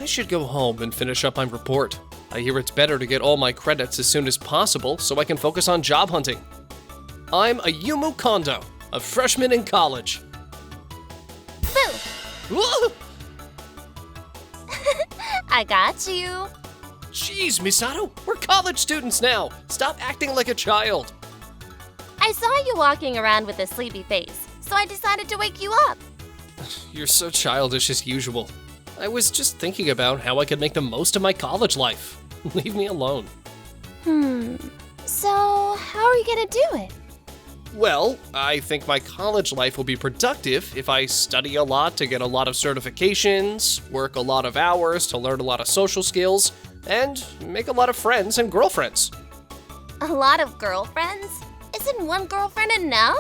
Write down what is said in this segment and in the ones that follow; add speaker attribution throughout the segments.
Speaker 1: should go home and finish up my report. I hear it's better to get all my credits as soon as possible so I can focus on job hunting. I'm Ayumu Kondo, a freshman in college.
Speaker 2: Boo! I got you.
Speaker 1: Jeez, Misato, we're college students now. Stop acting like a child.
Speaker 2: I saw you walking around with a sleepy face, so I decided to wake you up.
Speaker 1: You're so childish as usual. I was just thinking about how I could make the most of my college life. Leave me alone.
Speaker 2: So how are you gonna do it?
Speaker 1: Well, I think my college life will be productive if I study a lot to get a lot of certifications, work a lot of hours to learn a lot of social skills, and make a lot of friends and girlfriends.
Speaker 2: A lot of girlfriends? Isn't one girlfriend enough?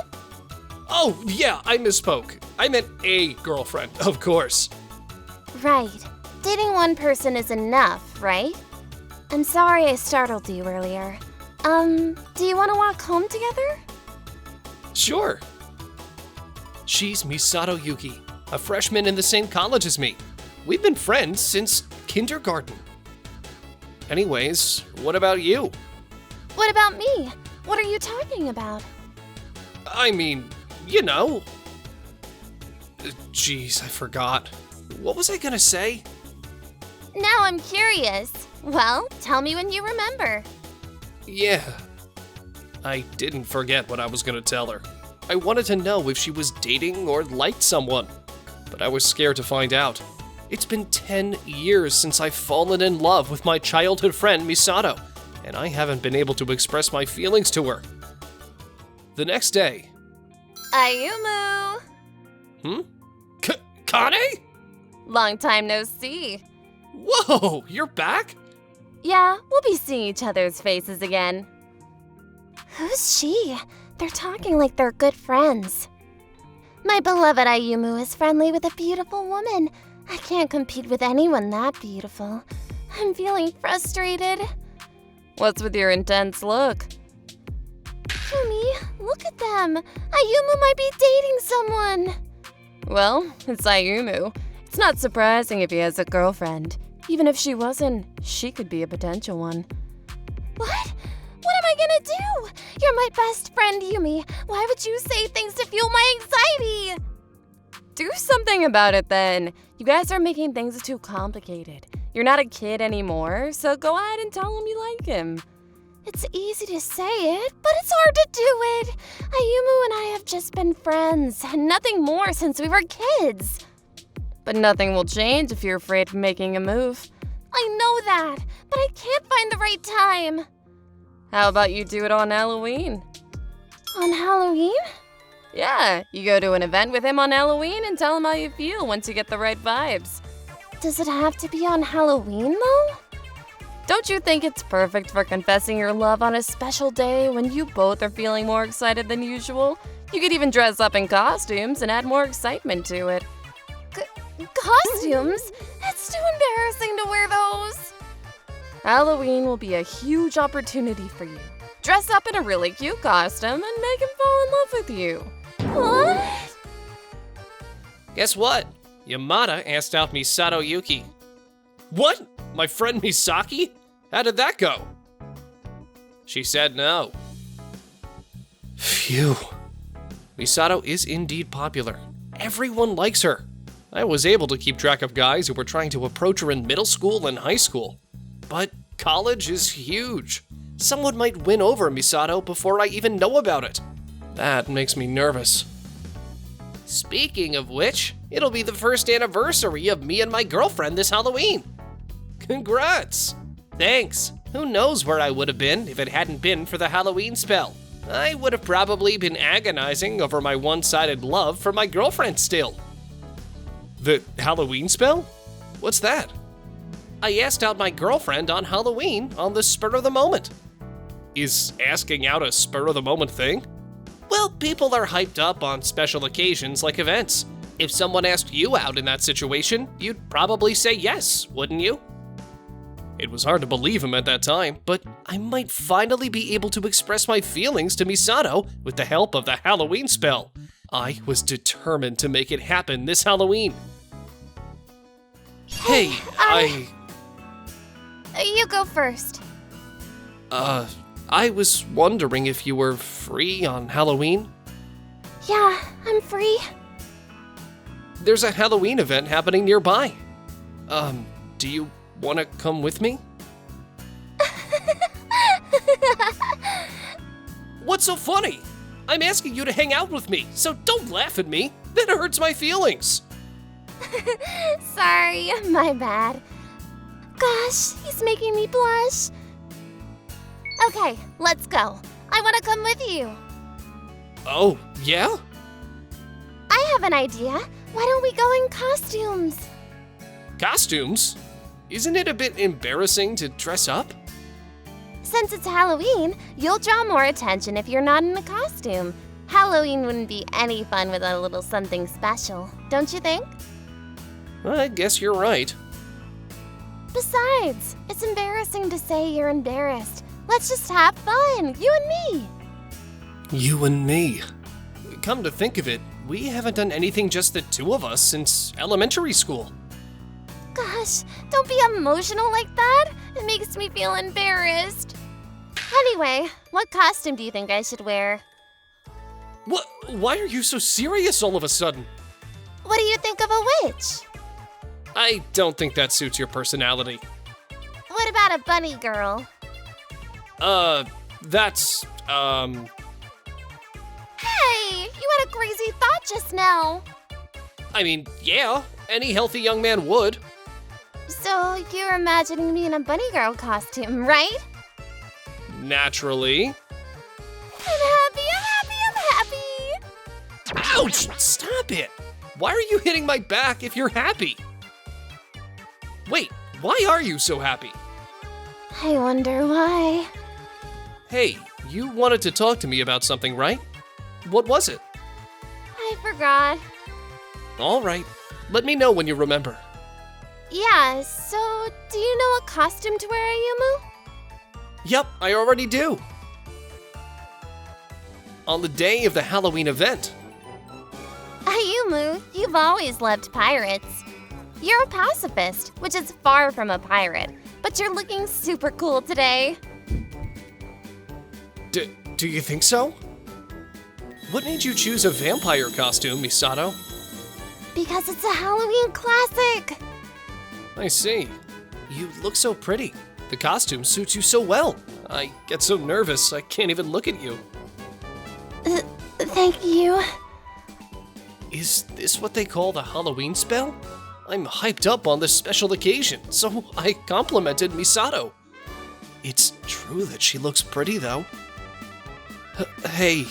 Speaker 1: Oh, yeah, I misspoke. I meant a girlfriend, of course.
Speaker 2: Right. Dating one person is enough, right? I'm sorry I startled you earlier. Do you want to walk home together?
Speaker 1: Sure. She's Misato Yuki, a freshman in the same college as me. We've been friends since kindergarten. Anyways, what about you?
Speaker 2: What about me? What are you talking about?
Speaker 1: I mean, you know. Jeez, I forgot. What was I gonna say?
Speaker 2: Now I'm curious. Well, tell me when you remember.
Speaker 1: Yeah. I didn't forget what I was gonna tell her. I wanted to know if she was dating or liked someone, but I was scared to find out. It's been 10 years since I've fallen in love with my childhood friend Misato, and I haven't been able to express my feelings to her. The next day.
Speaker 2: Ayumu!
Speaker 1: Kane?
Speaker 2: Long time no see.
Speaker 1: Whoa, you're back?
Speaker 2: Yeah, we'll be seeing each other's faces again. Who's she? They're talking like they're good friends. My beloved Ayumu is friendly with a beautiful woman. I can't compete with anyone that beautiful. I'm feeling frustrated. What's with your intense look? Yumi, look at them. Ayumu might be dating someone. Well, it's Ayumu. It's not surprising if he has a girlfriend. Even if she wasn't, she could be a potential one. What? What am I gonna do? You're my best friend, Yumi. Why would you say things to fuel my anxiety? Do something about it then. You guys are making things too complicated. You're not a kid anymore, so go ahead and tell him you like him. It's easy to say it, but it's hard to do it. Ayumu and I have just been friends, and nothing more since we were kids. But nothing will change if you're afraid of making a move. I know that, but I can't find the right time. How about you do it on Halloween? On Halloween? Yeah, you go to an event with him on Halloween and tell him how you feel once you get the right vibes. Does it have to be on Halloween, though? Don't you think it's perfect for confessing your love on a special day when you both are feeling more excited than usual? You could even dress up in costumes and add more excitement to it. Costumes? It's too embarrassing to wear those. Halloween will be a huge opportunity for you. Dress up in a really cute costume and make him fall in love with you. What?
Speaker 1: Guess what? Yamada asked out Misato Yuki. What? My friend Misaki? How did that go? She said no. Phew. Misato is indeed popular. Everyone likes her. I was able to keep track of guys who were trying to approach her in middle school and high school. But college is huge. Someone might win over Misato before I even know about it. That makes me nervous. Speaking of which, it'll be the first anniversary of me and my girlfriend this Halloween. Congrats! Thanks. Who knows where I would have been if it hadn't been for the Halloween spell. I would have probably been agonizing over my one-sided love for my girlfriend still. The Halloween spell? What's that? I asked out my girlfriend on Halloween on the spur of the moment. Is asking out a spur of the moment thing? Well, people are hyped up on special occasions like events. If someone asked you out in that situation, you'd probably say yes, wouldn't you? It was hard to believe him at that time, but I might finally be able to express my feelings to Misato with the help of the Halloween spell. I was determined to make it happen this Halloween. Hey,
Speaker 2: You go first.
Speaker 1: I was wondering if you were free on Halloween?
Speaker 2: Yeah, I'm free.
Speaker 1: There's a Halloween event happening nearby. Do you want to come with me? What's so funny? I'm asking you to hang out with me, so don't laugh at me. That hurts my feelings.
Speaker 2: Sorry, my bad. Gosh, he's making me blush. Okay, let's go. I want to come with you.
Speaker 1: Oh, yeah?
Speaker 2: I have an idea. Why don't we go in costumes?
Speaker 1: Costumes? Isn't it a bit embarrassing to dress up?
Speaker 2: Since it's Halloween, you'll draw more attention if you're not in a costume. Halloween wouldn't be any fun without a little something special, don't you think?
Speaker 1: I guess you're right.
Speaker 2: Besides, it's embarrassing to say you're embarrassed. Let's just have fun, you and me.
Speaker 1: You and me. Come to think of it, we haven't done anything just the two of us since elementary school.
Speaker 2: Gosh, don't be emotional like that. It makes me feel embarrassed. Anyway, what costume do you think I should wear?
Speaker 1: What? Why are you so serious all of a sudden?
Speaker 2: What do you think of a witch?
Speaker 1: I don't think that suits your personality.
Speaker 2: What about a bunny girl?
Speaker 1: That's,
Speaker 2: Hey, you had a crazy thought just now.
Speaker 1: I mean, yeah, any healthy young man would.
Speaker 2: So you're imagining me in a bunny girl costume, right?
Speaker 1: Naturally.
Speaker 2: I'm happy.
Speaker 1: Ouch! Stop it! Why are you hitting my back if you're happy? Wait, why are you so happy?
Speaker 2: I wonder why.
Speaker 1: Hey, you wanted to talk to me about something, right? What was it?
Speaker 2: I forgot.
Speaker 1: All right, let me know when you remember.
Speaker 2: Yeah, so do you know what costume to wear, Ayumu?
Speaker 1: Yep, I already do. On the day of the Halloween event.
Speaker 2: Ayumu, you've always loved pirates. You're a pacifist, which is far from a pirate, but you're looking super cool today.
Speaker 1: Do you think so? What made you choose a vampire costume, Misato?
Speaker 2: Because it's a Halloween classic.
Speaker 1: I see. You look so pretty. The costume suits you so well. I get so nervous I can't even look at you.
Speaker 2: Thank you.
Speaker 1: Is this what they call the Halloween spell? I'm hyped up on this special occasion, so I complimented Misato. It's true that she looks pretty, though. Hey,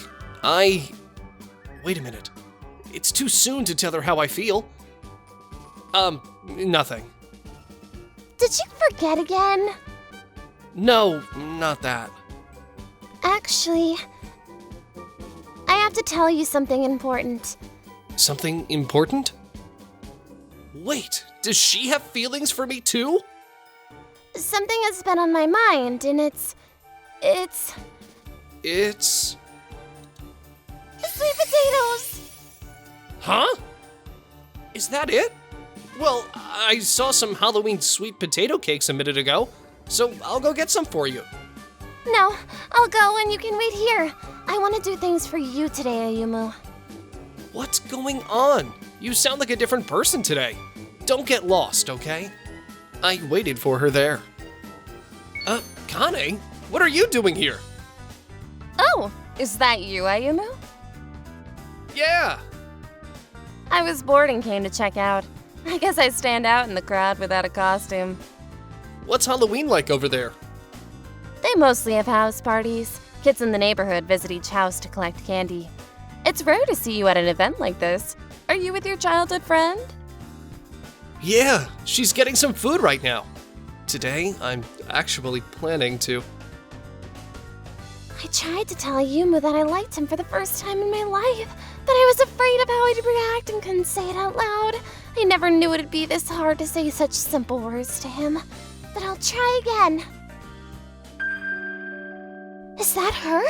Speaker 1: Wait a minute. It's too soon to tell her how I feel. Nothing.
Speaker 2: Did you forget again?
Speaker 1: No, not that.
Speaker 2: Actually, I have to tell you something important.
Speaker 1: Something important? Wait, does she have feelings for me too?
Speaker 2: Something has been on my mind, and it's sweet potatoes!
Speaker 1: Huh? Is that it? Well, I saw some Halloween sweet potato cakes a minute ago, so I'll go get some for you.
Speaker 2: No, I'll go and you can wait here. I want to do things for you today, Ayumu.
Speaker 1: What's going on? You sound like a different person today. Don't get lost, okay? I waited for her there. Kane, what are you doing here?
Speaker 2: Oh, is that you, Ayumu?
Speaker 1: Yeah.
Speaker 2: I was bored and came to check out. I guess I stand out in the crowd without a costume.
Speaker 1: What's Halloween like over there?
Speaker 2: They mostly have house parties. Kids in the neighborhood visit each house to collect candy. It's rare to see you at an event like this. Are you with your childhood friend?
Speaker 1: Yeah, she's getting some food right now. Today, I'm actually planning to.
Speaker 2: I tried to tell Yumu that I liked him for the first time in my life, but I was afraid of how he'd react and couldn't say it out loud. I never knew it'd be this hard to say such simple words to him, but I'll try again. Is that her?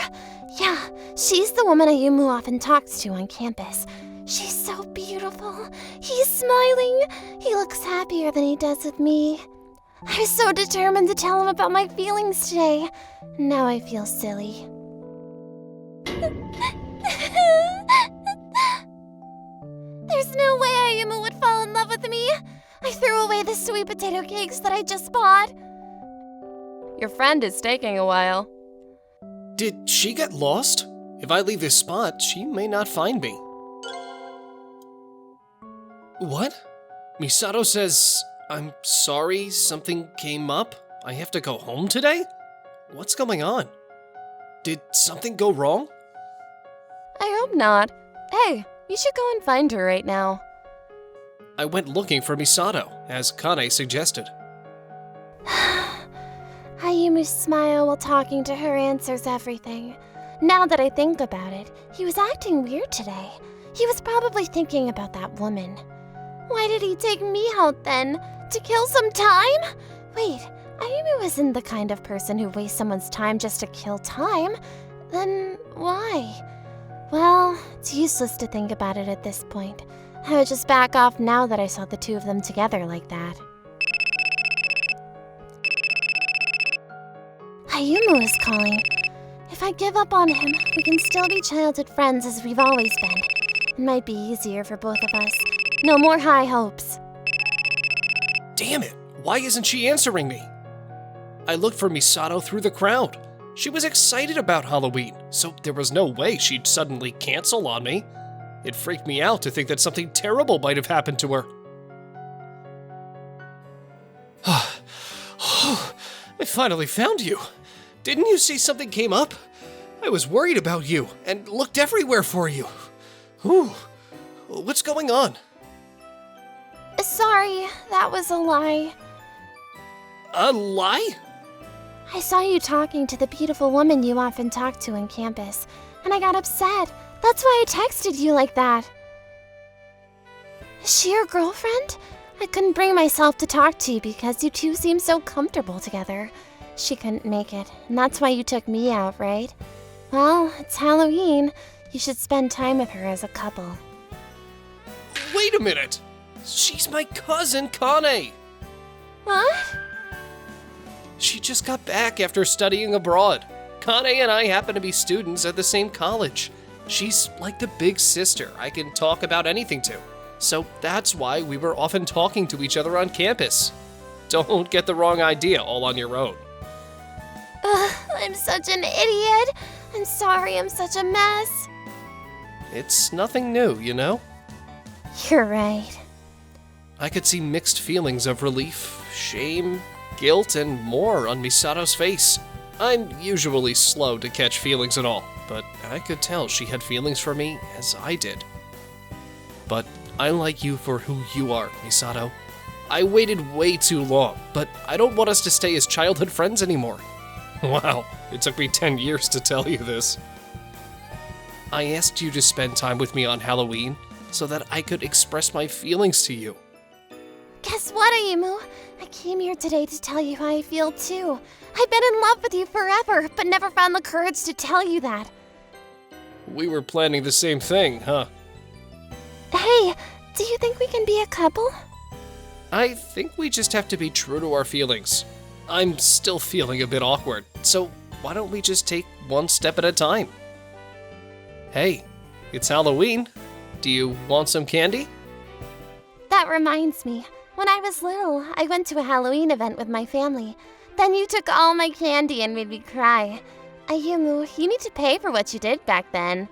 Speaker 2: Yeah, she's the woman Ayumu often talks to on campus. She's so beautiful. He's smiling. He looks happier than he does with me. I was so determined to tell him about my feelings today. Now I feel silly. There's no way Ayumu would fall in love with me. I threw away the sweet potato cakes that I just bought. Your friend is taking a while.
Speaker 1: Did she get lost? If I leave this spot, she may not find me. What? Misato says, I'm sorry, something came up. I have to go home today? What's going on? Did something go wrong?
Speaker 2: I hope not. Hey, you should go and find her right now.
Speaker 1: I went looking for Misato, as Kane suggested.
Speaker 2: Ayumu's smile while talking to her answers everything. Now that I think about it, he was acting weird today. He was probably thinking about that woman. Why did he take me out then? To kill some time? Wait, Ayumu isn't the kind of person who wastes someone's time just to kill time. Then why? Well, it's useless to think about it at this point. I would just back off now that I saw the two of them together like that. Ayumu is calling. If I give up on him, we can still be childhood friends as we've always been. It might be easier for both of us. No more high hopes.
Speaker 1: Damn it! Why isn't she answering me? I looked for Misato through the crowd. She was excited about Halloween, so there was no way she'd suddenly cancel on me. It freaked me out to think that something terrible might have happened to her. I finally found you. Didn't you see something came up? I was worried about you and looked everywhere for you. Whew. What's going on?
Speaker 2: Sorry, that was a lie.
Speaker 1: A lie?
Speaker 2: I saw you talking to the beautiful woman you often talk to on campus, and I got upset. That's why I texted you like that. Is she your girlfriend? I couldn't bring myself to talk to you because you two seem so comfortable together. She couldn't make it, and that's why you took me out, right? Well, it's Halloween. You should spend time with her as a couple.
Speaker 1: Wait a minute! She's my cousin, Kane!
Speaker 2: What?
Speaker 1: She just got back after studying abroad. Kane and I happen to be students at the same college. She's like the big sister I can talk about anything to. So that's why we were often talking to each other on campus. Don't get the wrong idea all on your own.
Speaker 2: I'm such an idiot. I'm sorry I'm such a mess.
Speaker 1: It's nothing new, you know?
Speaker 2: You're right.
Speaker 1: I could see mixed feelings of relief, shame, guilt, and more on Misato's face. I'm usually slow to catch feelings at all, but I could tell she had feelings for me as I did. But I like you for who you are, Misato. I waited way too long, but I don't want us to stay as childhood friends anymore. Wow, it took me 10 years to tell you this. I asked you to spend time with me on Halloween so that I could express my feelings to you.
Speaker 2: Guess what, Ayumu? I came here today to tell you how I feel too. I've been in love with you forever, but never found the courage to tell you that.
Speaker 1: We were planning the same thing, huh?
Speaker 2: Hey, do you think we can be a couple?
Speaker 1: I think we just have to be true to our feelings. I'm still feeling a bit awkward, so why don't we just take one step at a time? Hey, it's Halloween. Do you want some candy?
Speaker 2: That reminds me. When I was little, I went to a Halloween event with my family. Then you took all my candy and made me cry. Ayumu, you need to pay for what you did back then.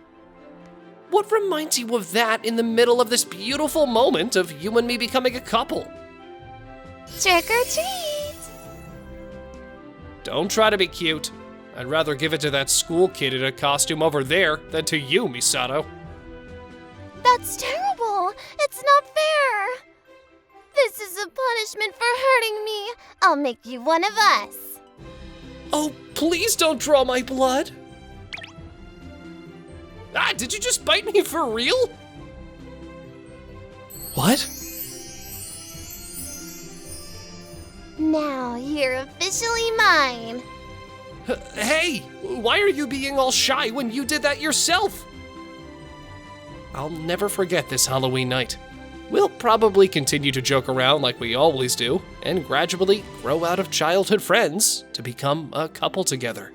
Speaker 1: What reminds you of that in the middle of this beautiful moment of you and me becoming a couple?
Speaker 2: Trick or treat!
Speaker 1: Don't try to be cute. I'd rather give it to that school kid in a costume over there than to you, Misato.
Speaker 2: That's terrible! It's not fair! This is a punishment for hurting me. I'll make you one of us.
Speaker 1: Oh, please don't draw my blood. Ah, did you just bite me for real? What?
Speaker 2: Now you're officially mine.
Speaker 1: Hey, why are you being all shy when you did that yourself? I'll never forget this Halloween night. We'll probably continue to joke around like we always do, and gradually grow out of childhood friends to become a couple together.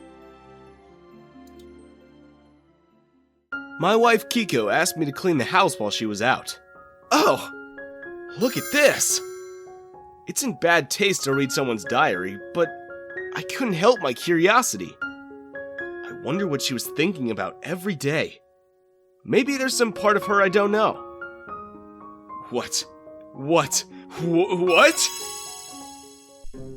Speaker 3: My wife Kiko asked me to clean the house while she was out. Oh, look at this! It's in bad taste to read someone's diary, but I couldn't help my curiosity. I wonder what she was thinking about every day. Maybe there's some part of her I don't know. What?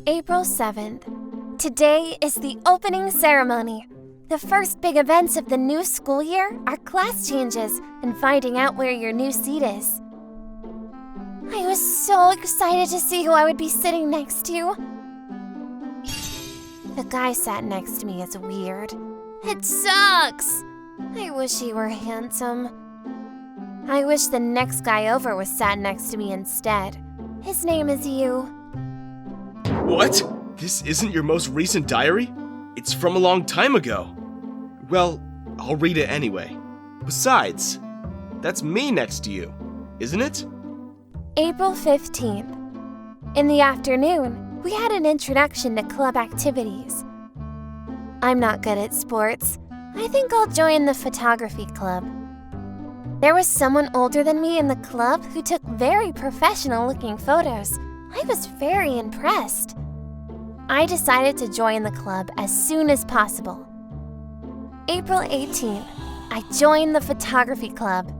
Speaker 2: April 7th. Today is the opening ceremony. The first big events of the new school year are class changes and finding out where your new seat is. I was so excited to see who I would be sitting next to. The guy sat next to me is weird. It sucks! I wish he were handsome. I wish the next guy over was sat next to me instead. His name is Yu.
Speaker 3: What? This isn't your most recent diary? It's from a long time ago. Well, I'll read it anyway. Besides, that's me next to you, isn't it?
Speaker 2: April 15th. In the afternoon, we had an introduction to club activities. I'm not good at sports. I think I'll join the photography club. There was someone older than me in the club who took very professional-looking photos. I was very impressed. I decided to join the club as soon as possible. April 18th, I joined the photography club.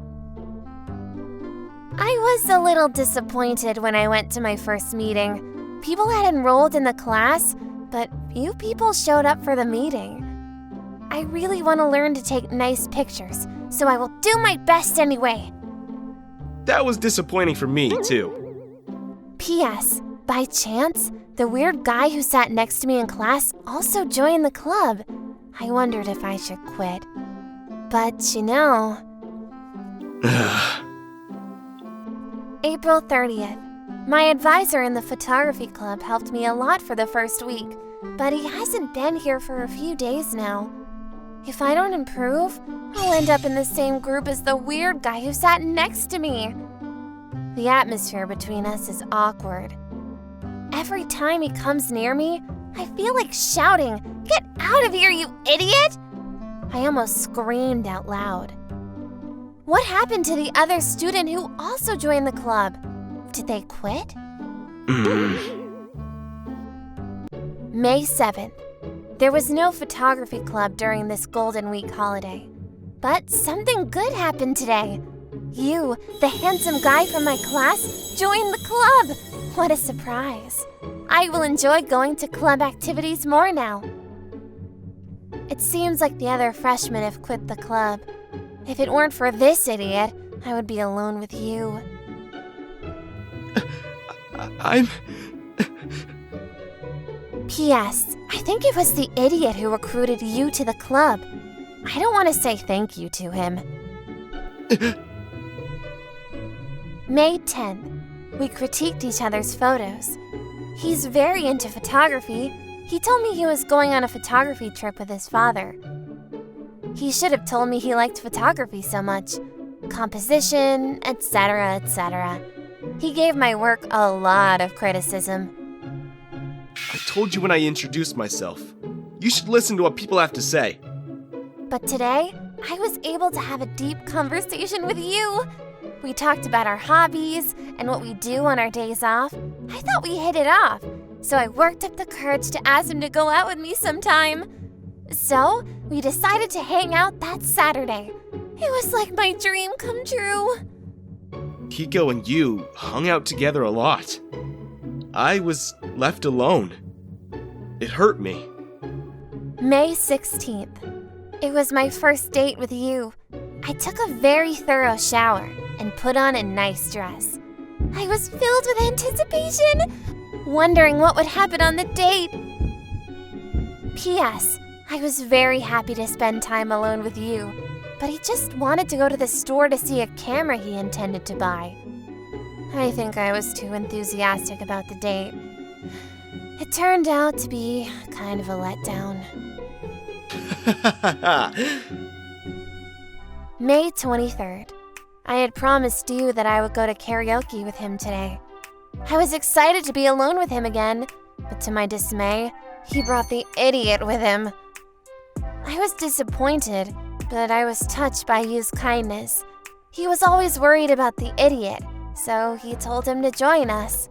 Speaker 2: I was a little disappointed when I went to my first meeting. People had enrolled in the class, but few people showed up for the meeting. I really want to learn to take nice pictures, so I will do my best anyway.
Speaker 3: That was disappointing for me, too.
Speaker 2: P.S. By chance, the weird guy who sat next to me in class also joined the club. I wondered if I should quit. But, you know... April 30th. My advisor in the photography club helped me a lot for the first week, but he hasn't been here for a few days now. If I don't improve, I'll end up in the same group as the weird guy who sat next to me. The atmosphere between us is awkward. Every time he comes near me, I feel like shouting, "Get out of here, you idiot!" I almost screamed out loud. What happened to the other student who also joined the club? Did they quit? May 7th. There was no photography club during this Golden Week holiday. But something good happened today. You, the handsome guy from my class, joined the club. What a surprise. I will enjoy going to club activities more now. It seems like the other freshmen have quit the club. If it weren't for this idiot, I would be alone with you.
Speaker 3: I'm...
Speaker 2: P.S. I think it was the idiot who recruited you to the club. I don't want to say thank you to him. May 10th. We critiqued each other's photos. He's very into photography. He told me he was going on a photography trip with his father. He should have told me he liked photography so much. Composition, etc., etc. He gave my work a lot of criticism.
Speaker 3: I told you when I introduced myself. You should listen to what people have to say.
Speaker 2: But today, I was able to have a deep conversation with you. We talked about our hobbies and what we do on our days off. I thought we hit it off, so I worked up the courage to ask him to go out with me sometime. So, we decided to hang out that Saturday. It was like my dream come true.
Speaker 3: Kiko and you hung out together a lot. I was left alone. It hurt me.
Speaker 2: May 16th. It was my first date with you. I took a very thorough shower and put on a nice dress. I was filled with anticipation, wondering what would happen on the date. P.S. I was very happy to spend time alone with you, but he just wanted to go to the store to see a camera he intended to buy. I think I was too enthusiastic about the date. It turned out to be kind of a letdown. May 23rd. I had promised you that I would go to karaoke with him today. I was excited to be alone with him again, but to my dismay, he brought the idiot with him. I was disappointed, but I was touched by Yu's kindness. He was always worried about the idiot, so he told him to join us.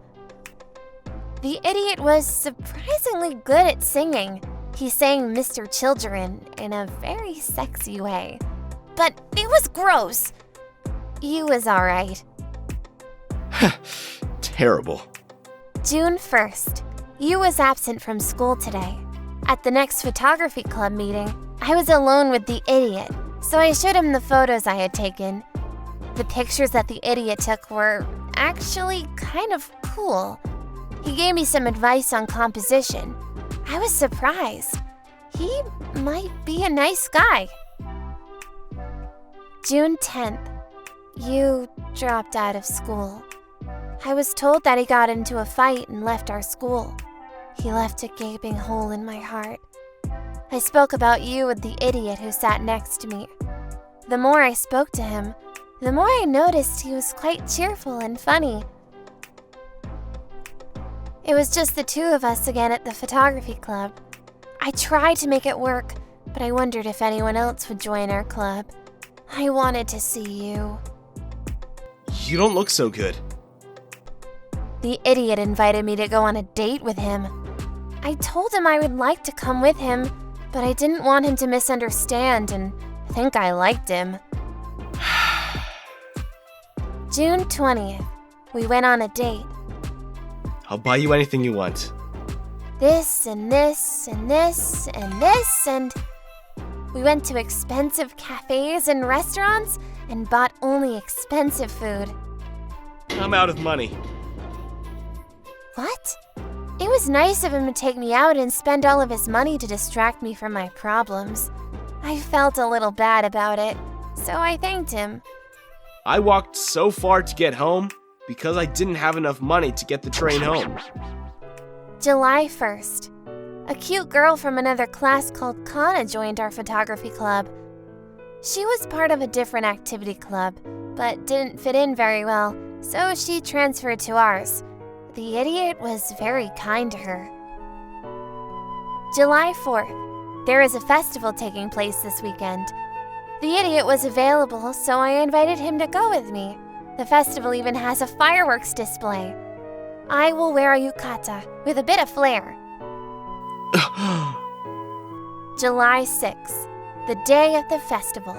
Speaker 2: The idiot was surprisingly good at singing. He sang Mr. Children in a very sexy way. But it was gross. Yu was alright.
Speaker 3: Terrible.
Speaker 2: June 1st. Yu was absent from school today. At the next photography club meeting, I was alone with the idiot, so I showed him the photos I had taken. The pictures that the idiot took were actually kind of cool. He gave me some advice on composition. I was surprised. He might be a nice guy. June 10th. Yu dropped out of school. I was told that he got into a fight and left our school. He left a gaping hole in my heart. I spoke about Yu with the idiot who sat next to me. The more I spoke to him, the more I noticed he was quite cheerful and funny. It was just the two of us again at the photography club. I tried to make it work, but I wondered if anyone else would join our club. I wanted to see you.
Speaker 3: You don't look so good.
Speaker 2: The idiot invited me to go on a date with him. I told him I would like to come with him, but I didn't want him to misunderstand and think I liked him. June 20th. We went on a date.
Speaker 3: I'll buy you anything you want.
Speaker 2: This and this and this and this and... We went to expensive cafes and restaurants and bought only expensive food.
Speaker 3: I'm out of money.
Speaker 2: What? It was nice of him to take me out and spend all of his money to distract me from my problems. I felt a little bad about it, so I thanked him.
Speaker 3: I walked so far to get home because I didn't have enough money to get the train home.
Speaker 2: July 1st. A cute girl from another class called Kana joined our photography club. She was part of a different activity club, but didn't fit in very well, so she transferred to ours. The idiot was very kind to her. July 4th. There is a festival taking place this weekend. The idiot was available, so I invited him to go with me. The festival even has a fireworks display. I will wear a yukata with a bit of flair. July 6th, the day of the festival.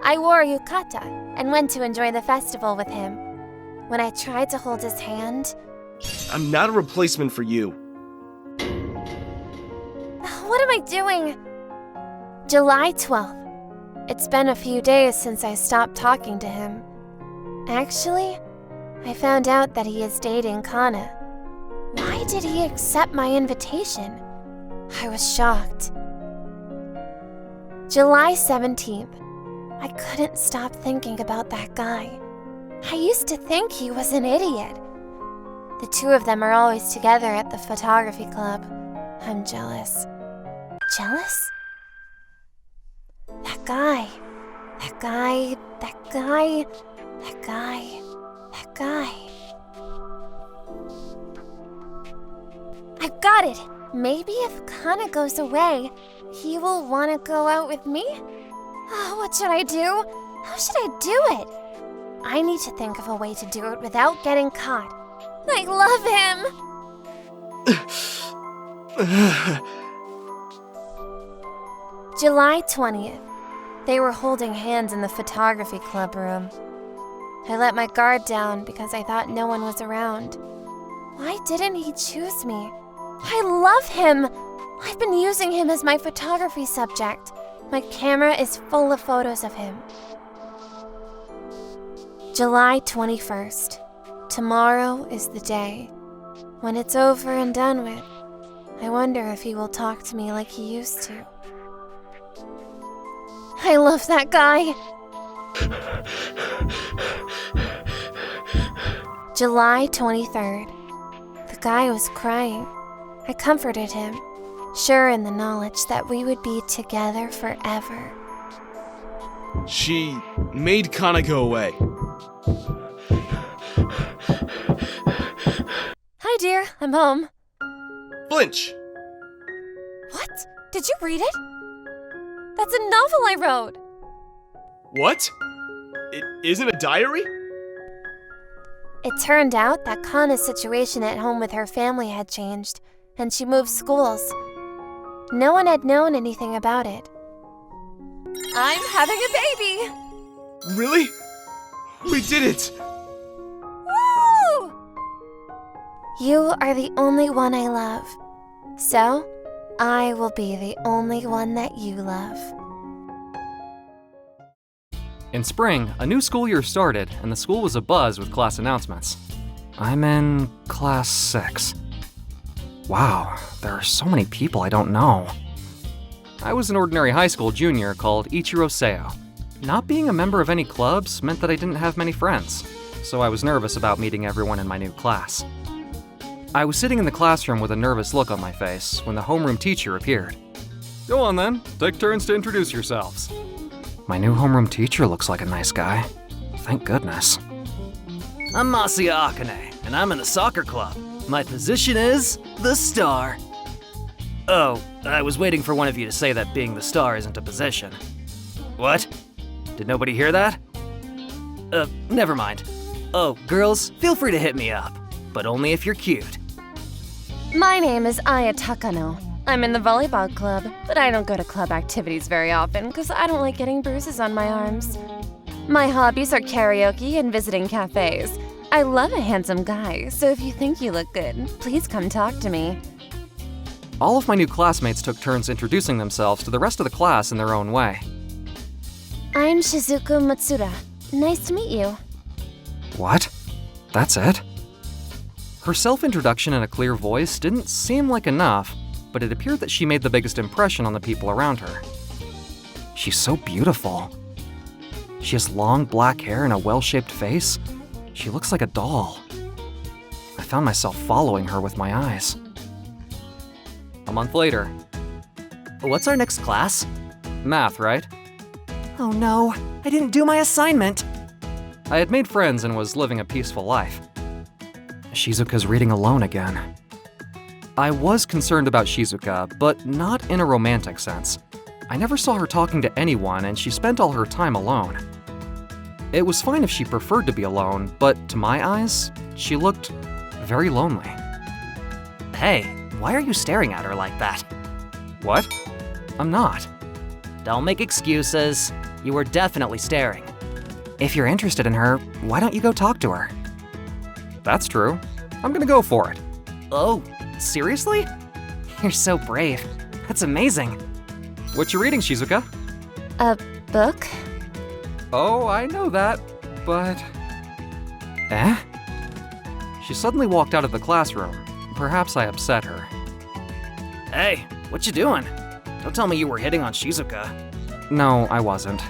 Speaker 2: I wore a yukata and went to enjoy the festival with him. When I tried to hold his hand...
Speaker 3: I'm not a replacement for you.
Speaker 2: What am I doing? July 12th. It's been a few days since I stopped talking to him. Actually, I found out that he is dating Kana. Why did he accept my invitation? I was shocked. July 17th. I couldn't stop thinking about that guy. I used to think he was an idiot. The two of them are always together at the photography club. I'm jealous. Jealous? That guy. I've got it! Maybe if Kana goes away, he will want to go out with me? Oh, what should I do? How should I do it? I need to think of a way to do it without getting caught. I love him! July 20th. They were holding hands in the photography club room. I let my guard down because I thought no one was around. Why didn't he choose me? I love him! I've been using him as my photography subject. My camera is full of photos of him. July 21st. Tomorrow is the day. When it's over and done with, I wonder if he will talk to me like he used to. I love that guy. July 23rd. The guy was crying. I comforted him, sure in the knowledge that we would be together forever.
Speaker 3: She made Kana go away.
Speaker 2: Hi, dear. I'm home.
Speaker 3: Flinch!
Speaker 2: What? Did you read it? That's a novel I wrote.
Speaker 3: What? It isn't a diary?
Speaker 2: It turned out that Kana's situation at home with her family had changed, and she moved schools. No one had known anything about it. I'm having a baby!
Speaker 3: Really? We did it!
Speaker 2: Woo! You are the only one I love. So, I will be the only one that you love.
Speaker 4: In spring, a new school year started, and the school was abuzz with class announcements. I'm in class 6. Wow, there are so many people I don't know. I was an ordinary high school junior called Ichiro Seo. Not being a member of any clubs meant that I didn't have many friends, so I was nervous about meeting everyone in my new class. I was sitting in the classroom with a nervous look on my face when the homeroom teacher appeared. Go on then, take turns to introduce yourselves. My new homeroom teacher looks like a nice guy. Thank goodness.
Speaker 5: I'm Masuya Akane, and I'm in the soccer club. My position is the star. Oh, I was waiting for one of you to say that being the star isn't a position. What? Did nobody hear that? Never mind. Oh, girls, feel free to hit me up, but only if you're cute.
Speaker 2: My name is Aya Takano. I'm in the volleyball club, but I don't go to club activities very often because I don't like getting bruises on my arms. My hobbies are karaoke and visiting cafes. I love a handsome guy, so if you think you look good, please come talk to me.
Speaker 4: All of my new classmates took turns introducing themselves to the rest of the class in their own way.
Speaker 2: I'm Shizuka Matsuda. Nice to meet you.
Speaker 4: What? That's it? Her self-introduction in a clear voice didn't seem like enough, but it appeared that she made the biggest impression on the people around her. She's so beautiful. She has long black hair and a well-shaped face. She looks like a doll. I found myself following her with my eyes. A month later.
Speaker 5: What's our next class?
Speaker 4: Math, right?
Speaker 5: Oh no, I didn't do my assignment.
Speaker 4: I had made friends and was living a peaceful life. Shizuka's reading alone again. I was concerned about Shizuka, but not in a romantic sense. I never saw her talking to anyone, and she spent all her time alone. It was fine if she preferred to be alone, but to my eyes, she looked very lonely.
Speaker 5: Hey, why are you staring at her like that?
Speaker 4: What? I'm not.
Speaker 5: Don't make excuses. You were definitely staring.
Speaker 4: If you're interested in her, why don't you go talk to her? That's true. I'm gonna go for it.
Speaker 5: Oh, seriously? You're so brave. That's amazing.
Speaker 4: What you reading, Shizuka?
Speaker 2: A book?
Speaker 4: Oh, I know that, but... Eh? She suddenly walked out of the classroom. Perhaps I upset her.
Speaker 5: Hey, what you doing? Don't tell me you were hitting on Shizuka.
Speaker 4: No, I wasn't.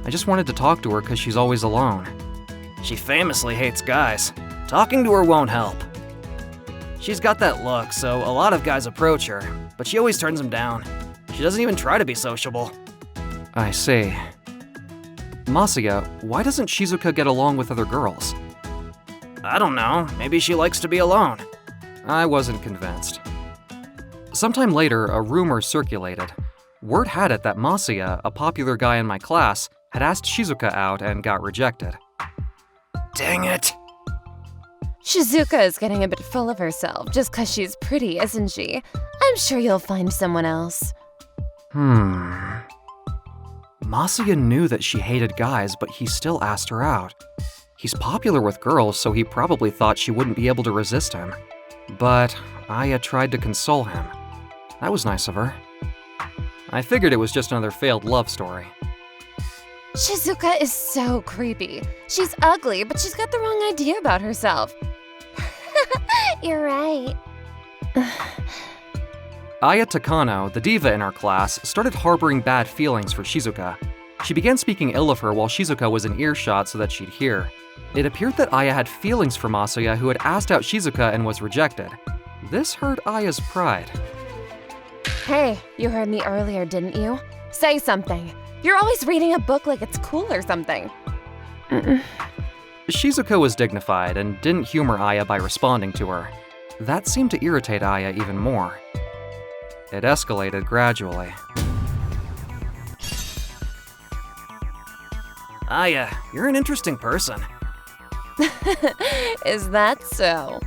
Speaker 4: I just wanted to talk to her because she's always alone.
Speaker 5: She famously hates guys. Talking to her won't help. She's got that look, so a lot of guys approach her, but she always turns them down. She doesn't even try to be sociable.
Speaker 4: I see. Masuya, why doesn't Shizuka get along with other girls?
Speaker 5: I don't know, maybe she likes to be alone.
Speaker 4: I wasn't convinced. Sometime later, a rumor circulated. Word had it that Masuya, a popular guy in my class, had asked Shizuka out and got rejected.
Speaker 5: Dang it.
Speaker 2: Shizuka is getting a bit full of herself just 'cause she's pretty, isn't she? I'm sure you'll find someone else.
Speaker 4: Masuya knew that she hated guys, but he still asked her out. He's popular with girls, so he probably thought she wouldn't be able to resist him. But Aya tried to console him. That was nice of her. I figured it was just another failed love story.
Speaker 2: Shizuka is so creepy. She's ugly, but she's got the wrong idea about herself. You're right.
Speaker 4: Aya Takano, the diva in our class, started harboring bad feelings for Shizuka. She began speaking ill of her while Shizuka was in earshot so that she'd hear. It appeared that Aya had feelings for Masuya, who had asked out Shizuka and was rejected. This hurt Aya's pride.
Speaker 2: Hey, you heard me earlier, didn't you? Say something. You're always reading a book like it's cool or something.
Speaker 4: Shizuka was dignified and didn't humor Aya by responding to her. That seemed to irritate Aya even more. It escalated gradually.
Speaker 5: Aya, you're an interesting person.
Speaker 2: Is that so?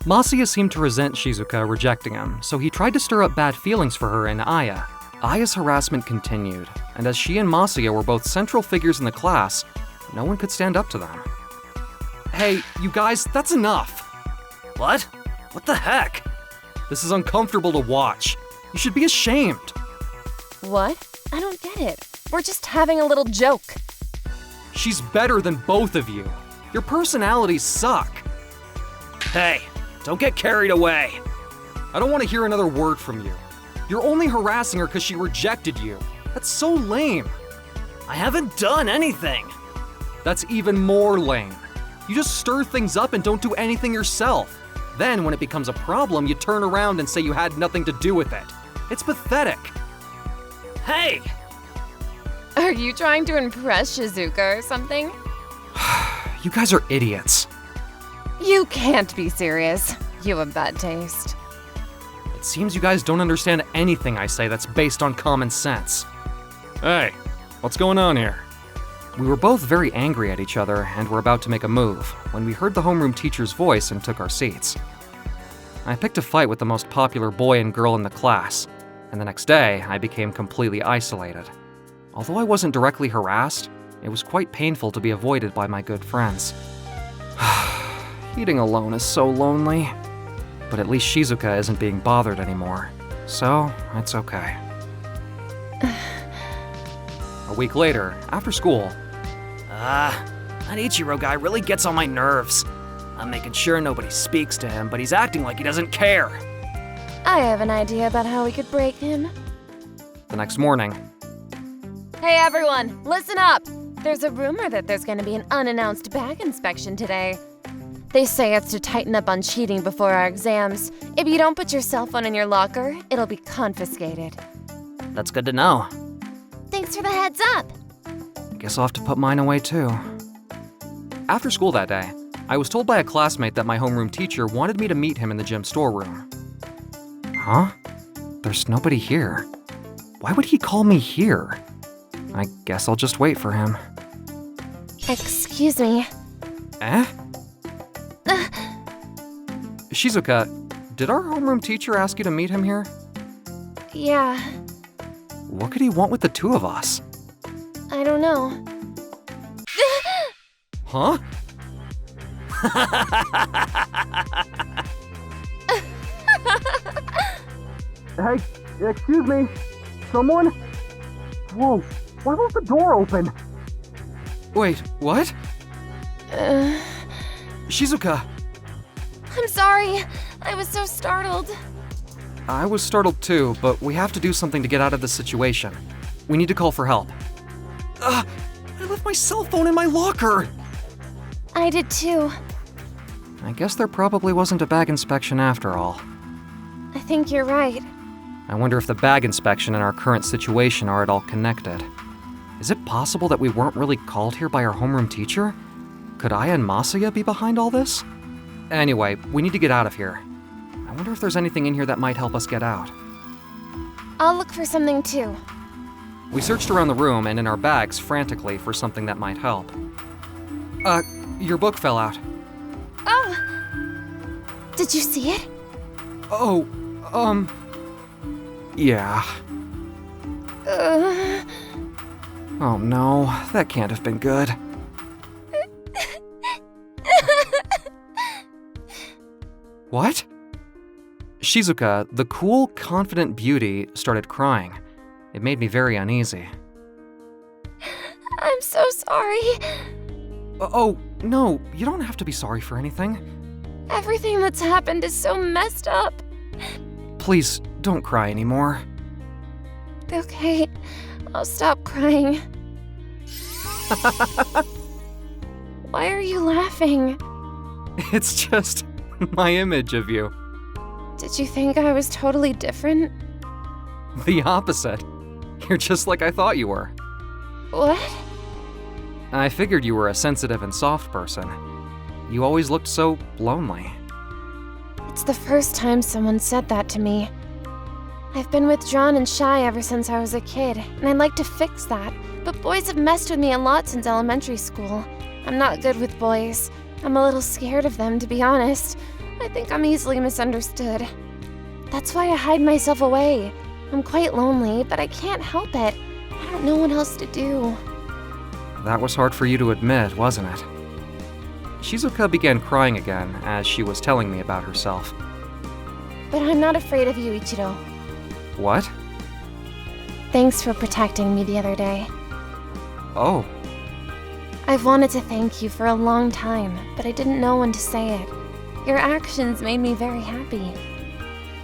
Speaker 4: Masuya seemed to resent Shizuka rejecting him, so he tried to stir up bad feelings for her and Aya. Aya's harassment continued, and as she and Masuya were both central figures in the class, no one could stand up to them. Hey, you guys, that's enough!
Speaker 5: What? What the heck?
Speaker 4: This is uncomfortable to watch. You should be ashamed.
Speaker 2: What? I don't get it. We're just having a little joke.
Speaker 4: She's better than both of you. Your personalities suck.
Speaker 5: Hey, don't get carried away.
Speaker 4: I don't want to hear another word from you. You're only harassing her because she rejected you. That's so lame.
Speaker 5: I haven't done anything.
Speaker 4: That's even more lame. You just stir things up and don't do anything yourself. Then, when it becomes a problem, you turn around and say you had nothing to do with it. It's pathetic.
Speaker 5: Hey!
Speaker 2: Are you trying to impress Shizuka or something?
Speaker 4: You guys are idiots.
Speaker 2: You can't be serious. You have bad taste.
Speaker 4: It seems you guys don't understand anything I say that's based on common sense. Hey, what's going on here? We were both very angry at each other and were about to make a move when we heard the homeroom teacher's voice and took our seats. I picked a fight with the most popular boy and girl in the class, and the next day I became completely isolated. Although I wasn't directly harassed, it was quite painful to be avoided by my good friends. Eating alone is so lonely. But at least Shizuka isn't being bothered anymore, so it's okay. A week later, after school,
Speaker 5: That Ichiro guy really gets on my nerves. I'm making sure nobody speaks to him, but he's acting like he doesn't care.
Speaker 2: I have an idea about how we could break him.
Speaker 4: the next morning,
Speaker 2: Hey everyone, listen up! There's a rumor that there's gonna be an unannounced bag inspection today. They say it's to tighten up on cheating before our exams. If you don't put your cell phone in your locker, it'll be confiscated.
Speaker 5: That's good to know.
Speaker 2: Thanks for the heads up!
Speaker 4: I guess I'll have to put mine away too. After school that day, I was told by a classmate that my homeroom teacher wanted me to meet him in the gym storeroom. Huh? There's nobody here. Why would he call me here? I guess I'll just wait for him.
Speaker 2: Excuse me.
Speaker 4: Eh? Shizuka, did our homeroom teacher ask you to meet him here?
Speaker 2: Yeah,
Speaker 4: What could he want with the two of us?
Speaker 2: I don't know.
Speaker 4: Huh?
Speaker 6: Hey, excuse me. Someone? Whoa, why was the door open?
Speaker 4: Wait, what?
Speaker 2: Uh,
Speaker 4: Shizuka,
Speaker 2: I'm sorry. I was so startled.
Speaker 4: I was startled too, but we have to do something to get out of this situation. We need to call for help. I left my cell phone in my locker!
Speaker 2: I did too.
Speaker 4: I guess there probably wasn't a bag inspection after all.
Speaker 2: I think you're right.
Speaker 4: I wonder if the bag inspection and our current situation are at all connected. Is it possible that we weren't really called here by our homeroom teacher? Could Aya and Masuya be behind all this? Anyway, we need to get out of here. I wonder if there's anything in here that might help us get out.
Speaker 2: I'll look for something too.
Speaker 4: We searched around the room and in our bags frantically for something that might help. Your book fell out.
Speaker 2: Oh! Did you see it?
Speaker 4: Oh, yeah. Oh no, that can't have been good. What? Shizuka, the cool, confident beauty, started crying. It made me very uneasy.
Speaker 2: I'm so sorry.
Speaker 4: Oh, no, you don't have to be sorry for anything.
Speaker 2: Everything that's happened is so messed up.
Speaker 4: Please, don't cry anymore.
Speaker 2: Okay, I'll stop crying. Why are you laughing?
Speaker 4: It's just my image of you.
Speaker 2: Did you think I was totally different?
Speaker 4: The opposite. You're just like I thought you were.
Speaker 2: What?
Speaker 4: I figured you were a sensitive and soft person. You always looked so lonely.
Speaker 2: It's the first time someone said that to me. I've been withdrawn and shy ever since I was a kid, and I'd like to fix that. But boys have messed with me a lot since elementary school. I'm not good with boys. I'm a little scared of them, to be honest. I think I'm easily misunderstood. That's why I hide myself away. I'm quite lonely, but I can't help it. I don't know what else to do.
Speaker 4: That was hard for you to admit, wasn't it? Shizuka began crying again as she was telling me about herself.
Speaker 2: But I'm not afraid of you, Ichiro.
Speaker 4: What?
Speaker 2: Thanks for protecting me the other day.
Speaker 4: Oh,
Speaker 2: I've wanted to thank you for a long time, but I didn't know when to say it. Your actions made me very happy.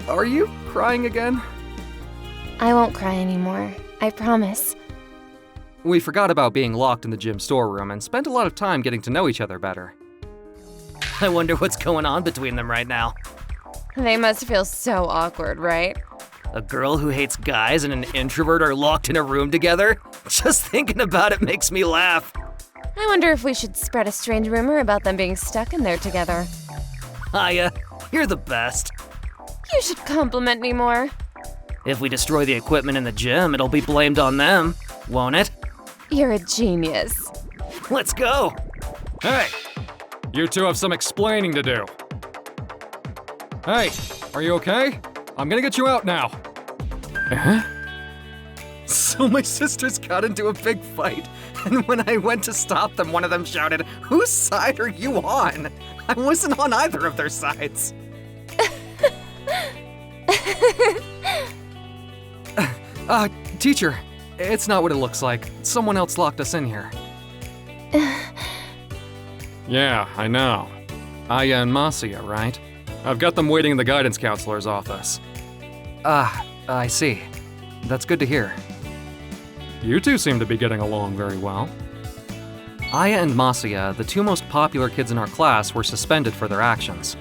Speaker 4: are you crying again?
Speaker 2: I won't cry anymore. I promise.
Speaker 4: We forgot about being locked in the gym storeroom and spent a lot of time getting to know each other better.
Speaker 5: I wonder what's going on between them right now.
Speaker 2: They must feel so awkward, right?
Speaker 5: A girl who hates guys and an introvert are locked in a room together? Just thinking about it makes me laugh.
Speaker 2: I wonder if we should spread a strange rumor about them being stuck in there together.
Speaker 5: Aya, you're the best.
Speaker 2: You should compliment me more.
Speaker 5: If we destroy the equipment in the gym, it'll be blamed on them, won't it?
Speaker 2: You're a genius.
Speaker 5: Let's go!
Speaker 4: Hey! You two have some explaining to do. Hey, are you okay? I'm gonna get you out now. So my sisters got into a big fight, and when I went to stop them, one of them shouted, "Whose side are you on?" I wasn't on either of their sides. Teacher, it's not what it looks like. Someone else locked us in here. Yeah, I know. Aya and Masia, right? I've got them waiting in the guidance counselor's office. I see. That's good to hear. You two seem to be getting along very well. Aya and Masia, the two most popular kids in our class, were suspended for their actions.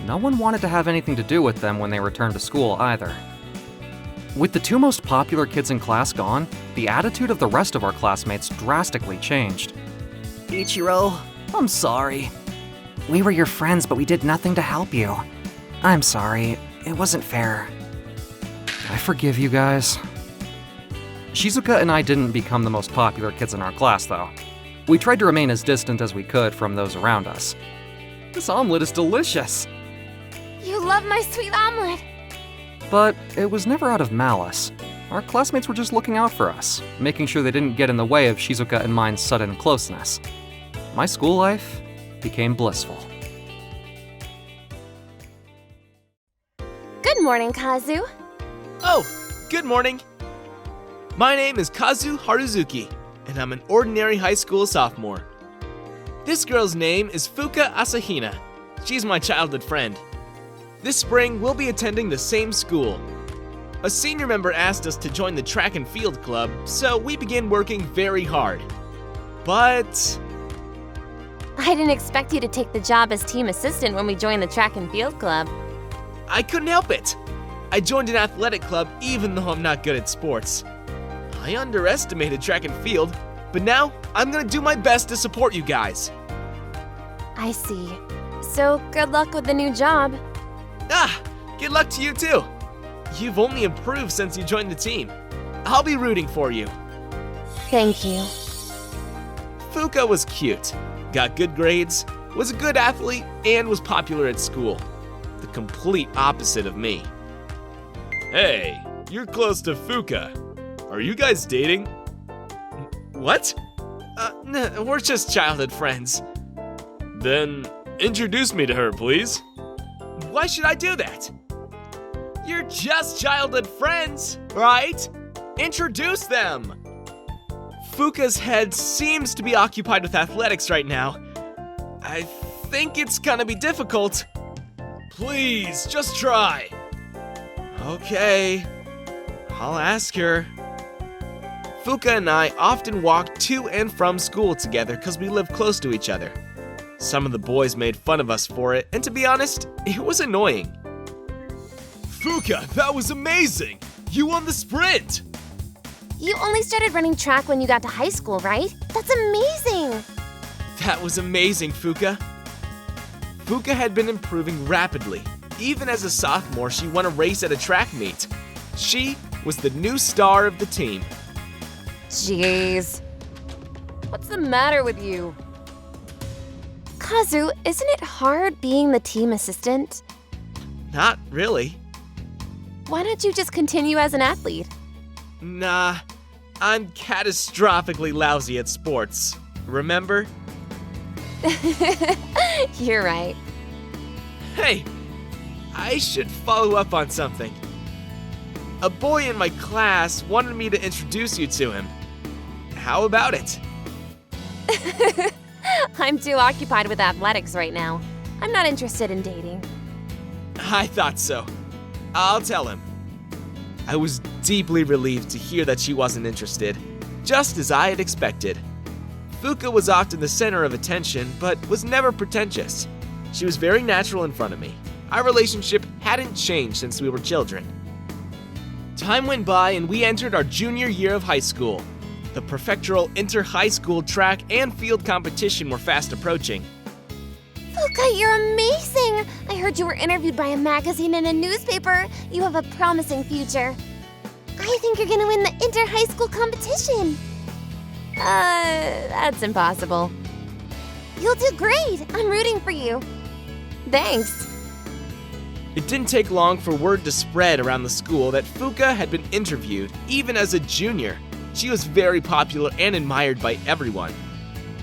Speaker 4: No one wanted to have anything to do with them when they returned to school either. With the two most popular kids in class gone, the attitude of the rest of our classmates drastically changed.
Speaker 5: Ichiro, I'm sorry.
Speaker 7: We were your friends, but we did nothing to help you. I'm sorry. It wasn't fair.
Speaker 4: I forgive you guys. Shizuka and I didn't become the most popular kids in our class, though. We tried to remain as distant as we could from those around us. This omelet is delicious.
Speaker 2: You love my sweet omelet.
Speaker 4: But it was never out of malice. Our classmates were just looking out for us, making sure they didn't get in the way of Shizuka and mine's sudden closeness. My school life became blissful.
Speaker 2: Good morning, Kazu.
Speaker 3: Oh, good morning. My name is Kazu Haruzuki, and I'm an ordinary high school sophomore. This girl's name is Fuka Asahina. She's my childhood friend. This spring, we'll be attending the same school. A senior member asked us to join the track and field club, so we began working very hard. But
Speaker 2: I didn't expect you to take the job as team assistant when we joined the track and field club.
Speaker 3: I couldn't help it. I joined an athletic club even though I'm not good at sports. I underestimated track and field, but now I'm gonna do my best to support you guys.
Speaker 2: I see. So, good luck with the new job.
Speaker 3: Good luck to you too. You've only improved since you joined the team. I'll be rooting for you.
Speaker 2: Thank you.
Speaker 3: Fuka was cute, got good grades, was a good athlete, and was popular at school. The complete opposite of me. Hey, you're close to Fuka. Are you guys dating? What? No, we're just childhood friends. Then introduce me to her, please. Why should I do that? You're just childhood friends, right? Introduce them. Fuka's head seems to be occupied with athletics right now. I think it's gonna be difficult. Please, just try. Okay, I'll ask her. Fuka and I often walk to and from school together because we live close to each other. Some of the boys made fun of us for it, and to be honest, it was annoying. Fuka, that was amazing! You won the sprint!
Speaker 2: You only started running track when you got to high school, right? That's amazing!
Speaker 3: That was amazing, Fuka. Fuka had been improving rapidly. Even as a sophomore, she won a race at a track meet. She was the new star of the team.
Speaker 2: Jeez. What's the matter with you? Kazu, isn't it hard being the team assistant?
Speaker 3: Not really.
Speaker 2: Why don't you just continue as an athlete?
Speaker 3: Nah, I'm catastrophically lousy at sports. Remember?
Speaker 2: You're right.
Speaker 3: Hey, I should follow up on something. A boy in my class wanted me to introduce you to him. How about it?
Speaker 2: I'm too occupied with athletics right now. I'm not interested in dating.
Speaker 3: I thought so. I'll tell him. I was deeply relieved to hear that she wasn't interested, just as I had expected. Fuka was often the center of attention, but was never pretentious. She was very natural in front of me. Our relationship hadn't changed since we were children. Time went by and we entered our junior year of high school. The prefectural inter-high school track and field competition were fast approaching.
Speaker 2: Fuka, you're amazing! I heard you were interviewed by a magazine and a newspaper. You have a promising future. I think you're gonna win the inter-high school competition. That's impossible. You'll do great. I'm rooting for you. Thanks.
Speaker 3: It didn't take long for word to spread around the school that Fuka had been interviewed, even as a junior. She was very popular and admired by everyone.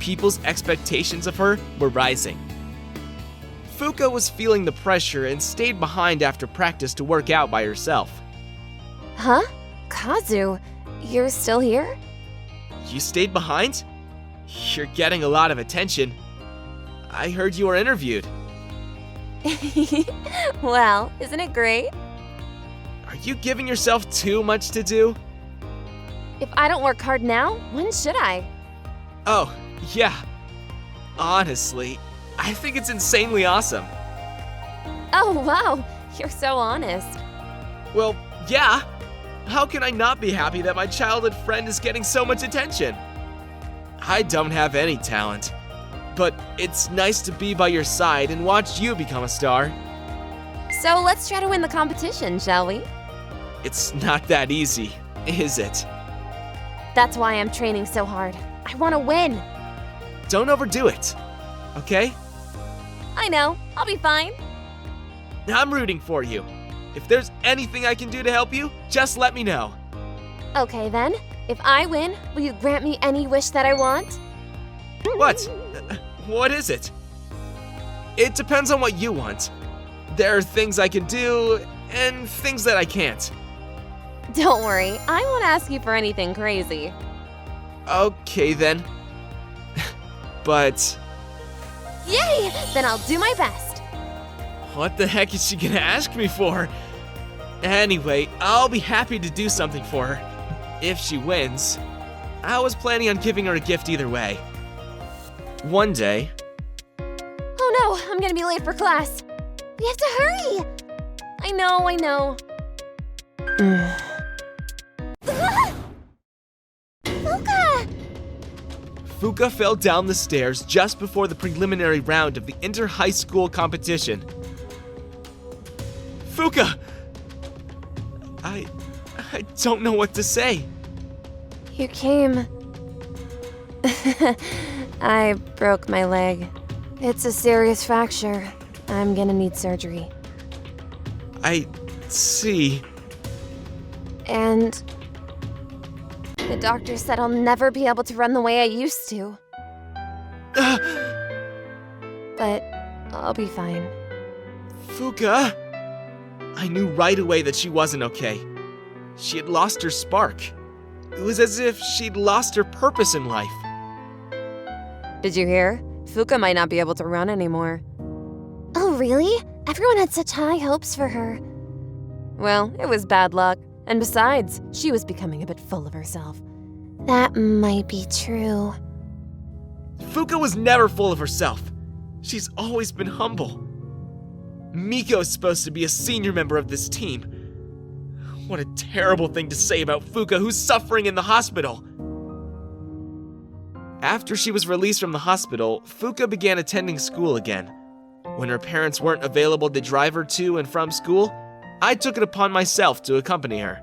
Speaker 3: People's expectations of her were rising. Fuka was feeling the pressure and stayed behind after practice to work out by herself.
Speaker 2: Huh? Kazu, you're still here?
Speaker 3: You stayed behind? You're getting a lot of attention. I heard you were interviewed.
Speaker 2: Well, isn't it great?
Speaker 3: Are you giving yourself too much to do?
Speaker 2: If I don't work hard now, when should I?
Speaker 3: Oh, yeah. Honestly, I think it's insanely awesome.
Speaker 2: Oh, wow. You're so honest.
Speaker 3: Well, yeah. How can I not be happy that my childhood friend is getting so much attention? I don't have any talent, but it's nice to be by your side and watch you become a star.
Speaker 2: So let's try to win the competition, shall we?
Speaker 3: It's not that easy, is it?
Speaker 2: That's why I'm training so hard. I want to win.
Speaker 3: Don't overdo it, okay?
Speaker 2: I know. I'll be fine.
Speaker 3: I'm rooting for you. If there's anything I can do to help you, just let me know.
Speaker 2: Okay then. If I win, will you grant me any wish that I want?
Speaker 3: What? What is it? It depends on what you want. There are things I can do and things that I can't.
Speaker 2: Don't worry. I won't ask you for anything crazy.
Speaker 3: Okay then. But
Speaker 2: Yay! Then I'll do my best.
Speaker 3: what the heck is she gonna ask me for? Anyway, I'll be happy to do something for her. If she wins. I was planning on giving her a gift either way. One day,
Speaker 2: Oh no, I'm gonna be late for class. We have to hurry. I know. Fuka!
Speaker 3: Fuka fell down the stairs just before the preliminary round of the inter-high school competition. Fuka! I don't know what to say.
Speaker 2: You came. I broke my leg. It's a serious fracture. I'm gonna need surgery.
Speaker 3: I see.
Speaker 2: And the doctor said I'll never be able to run the way I used to. But I'll be fine.
Speaker 3: Fuka! I knew right away that she wasn't okay. She had lost her spark. It was as if she'd lost her purpose in life.
Speaker 2: Did you hear? Fuka might not be able to run anymore. Oh, really? Everyone had such high hopes for her. Well, it was bad luck. And besides, she was becoming a bit full of herself. That might be true.
Speaker 3: Fuka was never full of herself. She's always been humble. Miko's supposed to be a senior member of this team. What a terrible thing to say about Fuka, who's suffering in the hospital. After she was released from the hospital, Fuka began attending school again. When her parents weren't available to drive her to and from school, I took it upon myself to accompany her.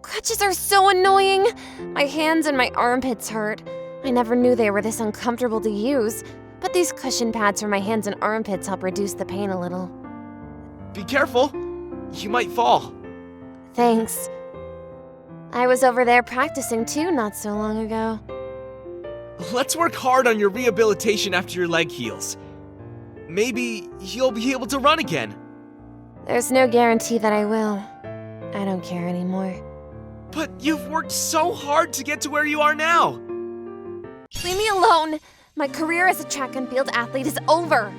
Speaker 2: Crutches are so annoying. My hands and my armpits hurt. I never knew they were this uncomfortable to use, but these cushion pads for my hands and armpits help reduce the pain a little.
Speaker 3: Be careful, you might fall.
Speaker 2: Thanks. I was over there practicing too not so long ago.
Speaker 3: Let's work hard on your rehabilitation after your leg heals. Maybe you'll be able to run again.
Speaker 2: There's no guarantee that I will. I don't care anymore.
Speaker 3: But you've worked so hard to get to where you are now.
Speaker 2: Leave me alone! My career as a track and field athlete is over!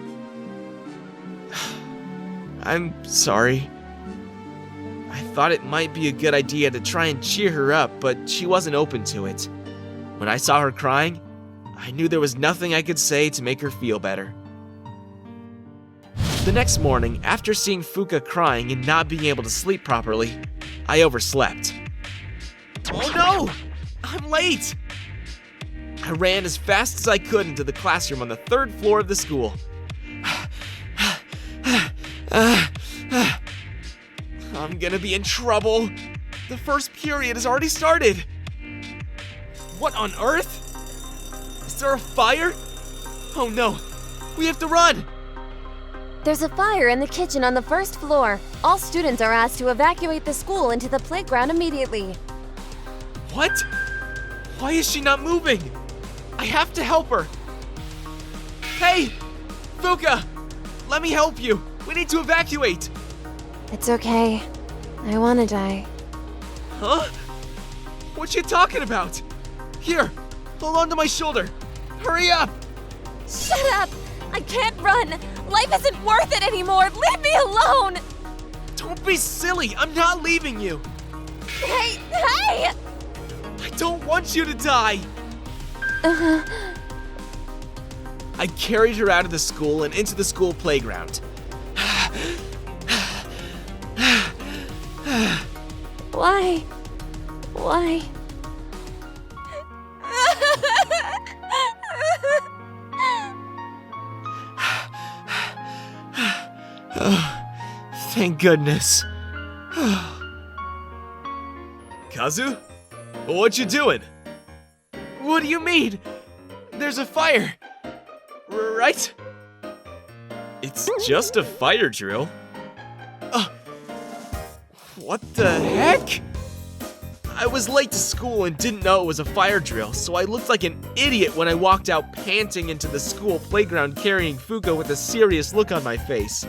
Speaker 3: I'm sorry. I thought it might be a good idea to try and cheer her up, but she wasn't open to it. When I saw her crying, I knew there was nothing I could say to make her feel better. The next morning, after seeing Fuka crying and not being able to sleep properly, I overslept. Oh no! I'm late! I ran as fast as I could into the classroom on the 3rd floor of the school. I'm gonna be in trouble. The first period has already started. What on earth? Is there a fire? Oh no, we have to run!
Speaker 2: There's a fire in the kitchen on the 1st floor. All students are asked to evacuate the school into the playground immediately.
Speaker 3: What? Why is she not moving? I have to help her. Hey, Fuka, let me help you. We need to evacuate.
Speaker 2: It's okay. I wanna die.
Speaker 3: Huh? What you talking about? Here, hold on to my shoulder. Hurry up!
Speaker 2: Shut up! I can't run! Life isn't worth it anymore! Leave me alone!
Speaker 3: Don't be silly! I'm not leaving you!
Speaker 2: Hey! Hey!
Speaker 3: I don't want you to die! I carried her out of the school and into the school playground.
Speaker 2: Why? Why?
Speaker 3: Thank goodness. Kazu? What you doing? What do you mean? There's a fire, right? It's just a fire drill. What the heck? I was late to school and didn't know it was a fire drill, so I looked like an idiot when I walked out panting into the school playground carrying Fuka with a serious look on my face.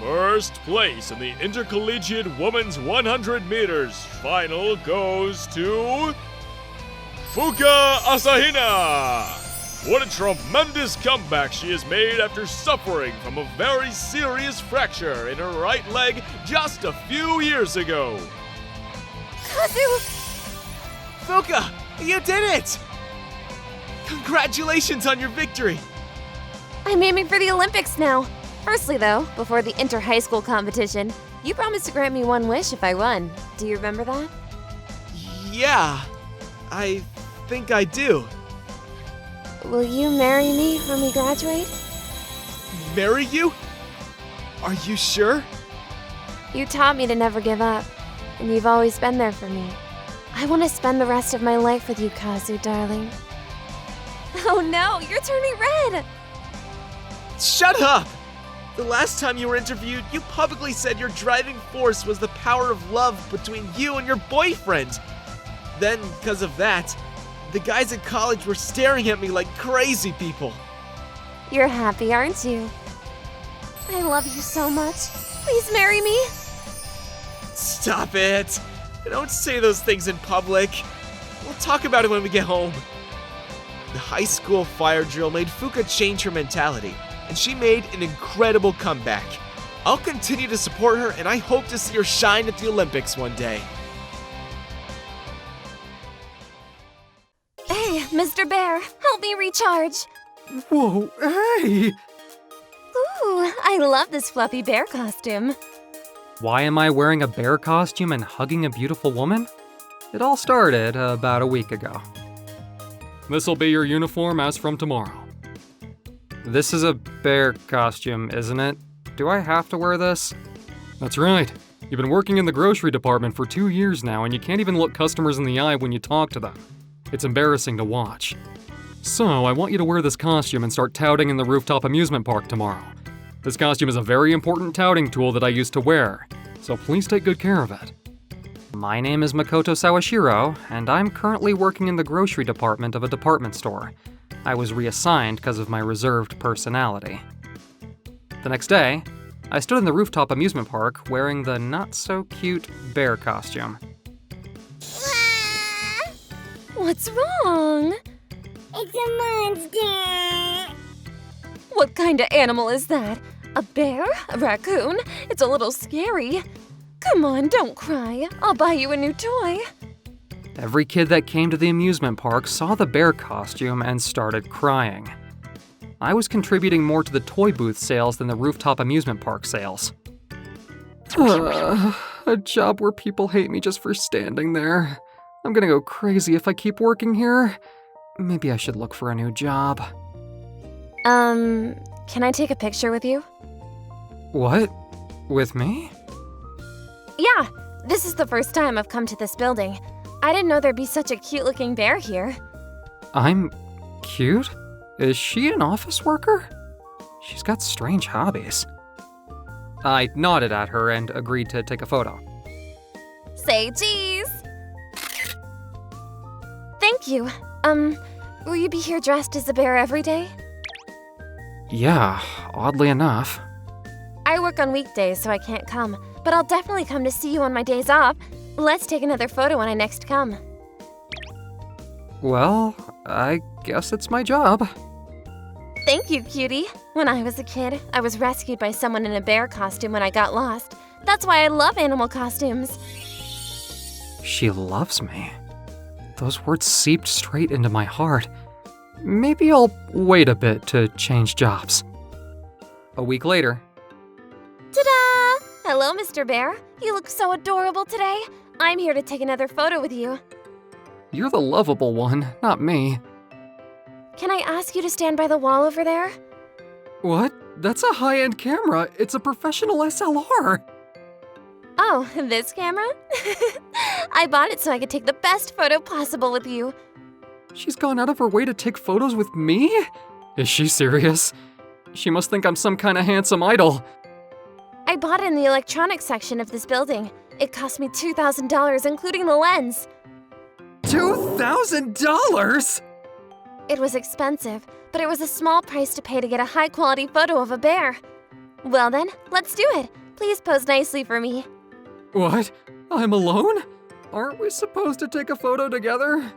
Speaker 8: First place in the intercollegiate women's 100 meters final goes to Fuka Asahina. What a tremendous comeback she has made after suffering from a very serious fracture in her right leg just a few years ago.
Speaker 2: Kazu!
Speaker 3: Fuka, you did it! Congratulations on your victory!
Speaker 2: I'm aiming for the Olympics now. Firstly, though, before the inter-high school competition, you promised to grant me one wish if I won. Do you remember that?
Speaker 3: Yeah, I think I do.
Speaker 2: Will you marry me when we graduate?
Speaker 3: Marry you? Are you sure?
Speaker 2: You taught me to never give up, and you've always been there for me. I want to spend the rest of my life with you, Kazu, darling. Oh no, you're turning red!
Speaker 3: Shut up! The last time you were interviewed, you publicly said your driving force was the power of love between you and your boyfriend. Then, because of that, the guys at college were staring at me like crazy people.
Speaker 2: You're happy, aren't you? I love you so much. Please marry me.
Speaker 3: Stop it! Don't say those things in public. We'll talk about it when we get home. The high school fire drill made Fuka change her mentality, and she made an incredible comeback. I'll continue to support her, and I hope to see her shine at the Olympics one day.
Speaker 2: Hey, Mr. Bear, help me recharge.
Speaker 6: Whoa, hey!
Speaker 2: Ooh, I love this fluffy bear costume.
Speaker 4: Why am I wearing a bear costume and hugging a beautiful woman? It all started about a week ago. This'll be your uniform as from tomorrow. This is a bear costume, isn't it? Do I have to wear this? That's right. You've been working in the grocery department for 2 years now, and you can't even look customers in the eye when you talk to them. It's embarrassing to watch. So, I want you to wear this costume and start touting in the rooftop amusement park tomorrow. This costume is a very important touting tool that I used to wear, so please take good care of it. My name is Makoto Sawashiro, and I'm currently working in the grocery department of a department store. I was reassigned because of my reserved personality. The next day, I stood in the rooftop amusement park wearing the not-so-cute bear costume.
Speaker 2: What's wrong?
Speaker 9: It's a monster!
Speaker 2: What kind of animal is that? A bear? A raccoon? It's a little scary. Come on, don't cry. I'll buy you a new toy.
Speaker 4: Every kid that came to the amusement park saw the bear costume and started crying. I was contributing more to the toy booth sales than the rooftop amusement park sales. A job where people hate me just for standing there. I'm gonna go crazy if I keep working here. Maybe I should look for a new job.
Speaker 2: Can I take a picture with you?
Speaker 4: What? With me?
Speaker 2: Yeah, this is the first time I've come to this building. I didn't know there'd be such a cute-looking bear here.
Speaker 4: I'm cute? Is she an office worker? She's got strange hobbies. I nodded at her and agreed to take a photo.
Speaker 2: Say cheese! Thank you. Will you be here dressed as a bear every day?
Speaker 4: Yeah, oddly enough.
Speaker 2: I work on weekdays, so I can't come, but I'll definitely come to see you on my days off. Let's take another photo when I next come.
Speaker 4: Well, I guess it's my job.
Speaker 2: Thank you, cutie. When I was a kid, I was rescued by someone in a bear costume when I got lost. That's why I love animal costumes.
Speaker 4: She loves me. Those words seeped straight into my heart. Maybe I'll wait a bit to change jobs. A week later.
Speaker 2: Ta-da! Hello, Mr. Bear. You look so adorable today. I'm here to take another photo with you.
Speaker 4: You're the lovable one, not me.
Speaker 2: Can I ask you to stand by the wall over there?
Speaker 4: What? That's a high-end camera. It's a professional SLR.
Speaker 2: Oh, this camera? I bought it so I could take the best photo possible with you.
Speaker 4: She's gone out of her way to take photos with me? Is she serious? She must think I'm some kind of handsome idol.
Speaker 2: I bought it in the electronics section of this building. It cost me $2,000, including the lens.
Speaker 4: $2,000?
Speaker 2: It was expensive, but it was a small price to pay to get a high-quality photo of a bear. Well then, let's do it. Please pose nicely for me.
Speaker 4: What? I'm alone? Aren't we supposed to take a photo together?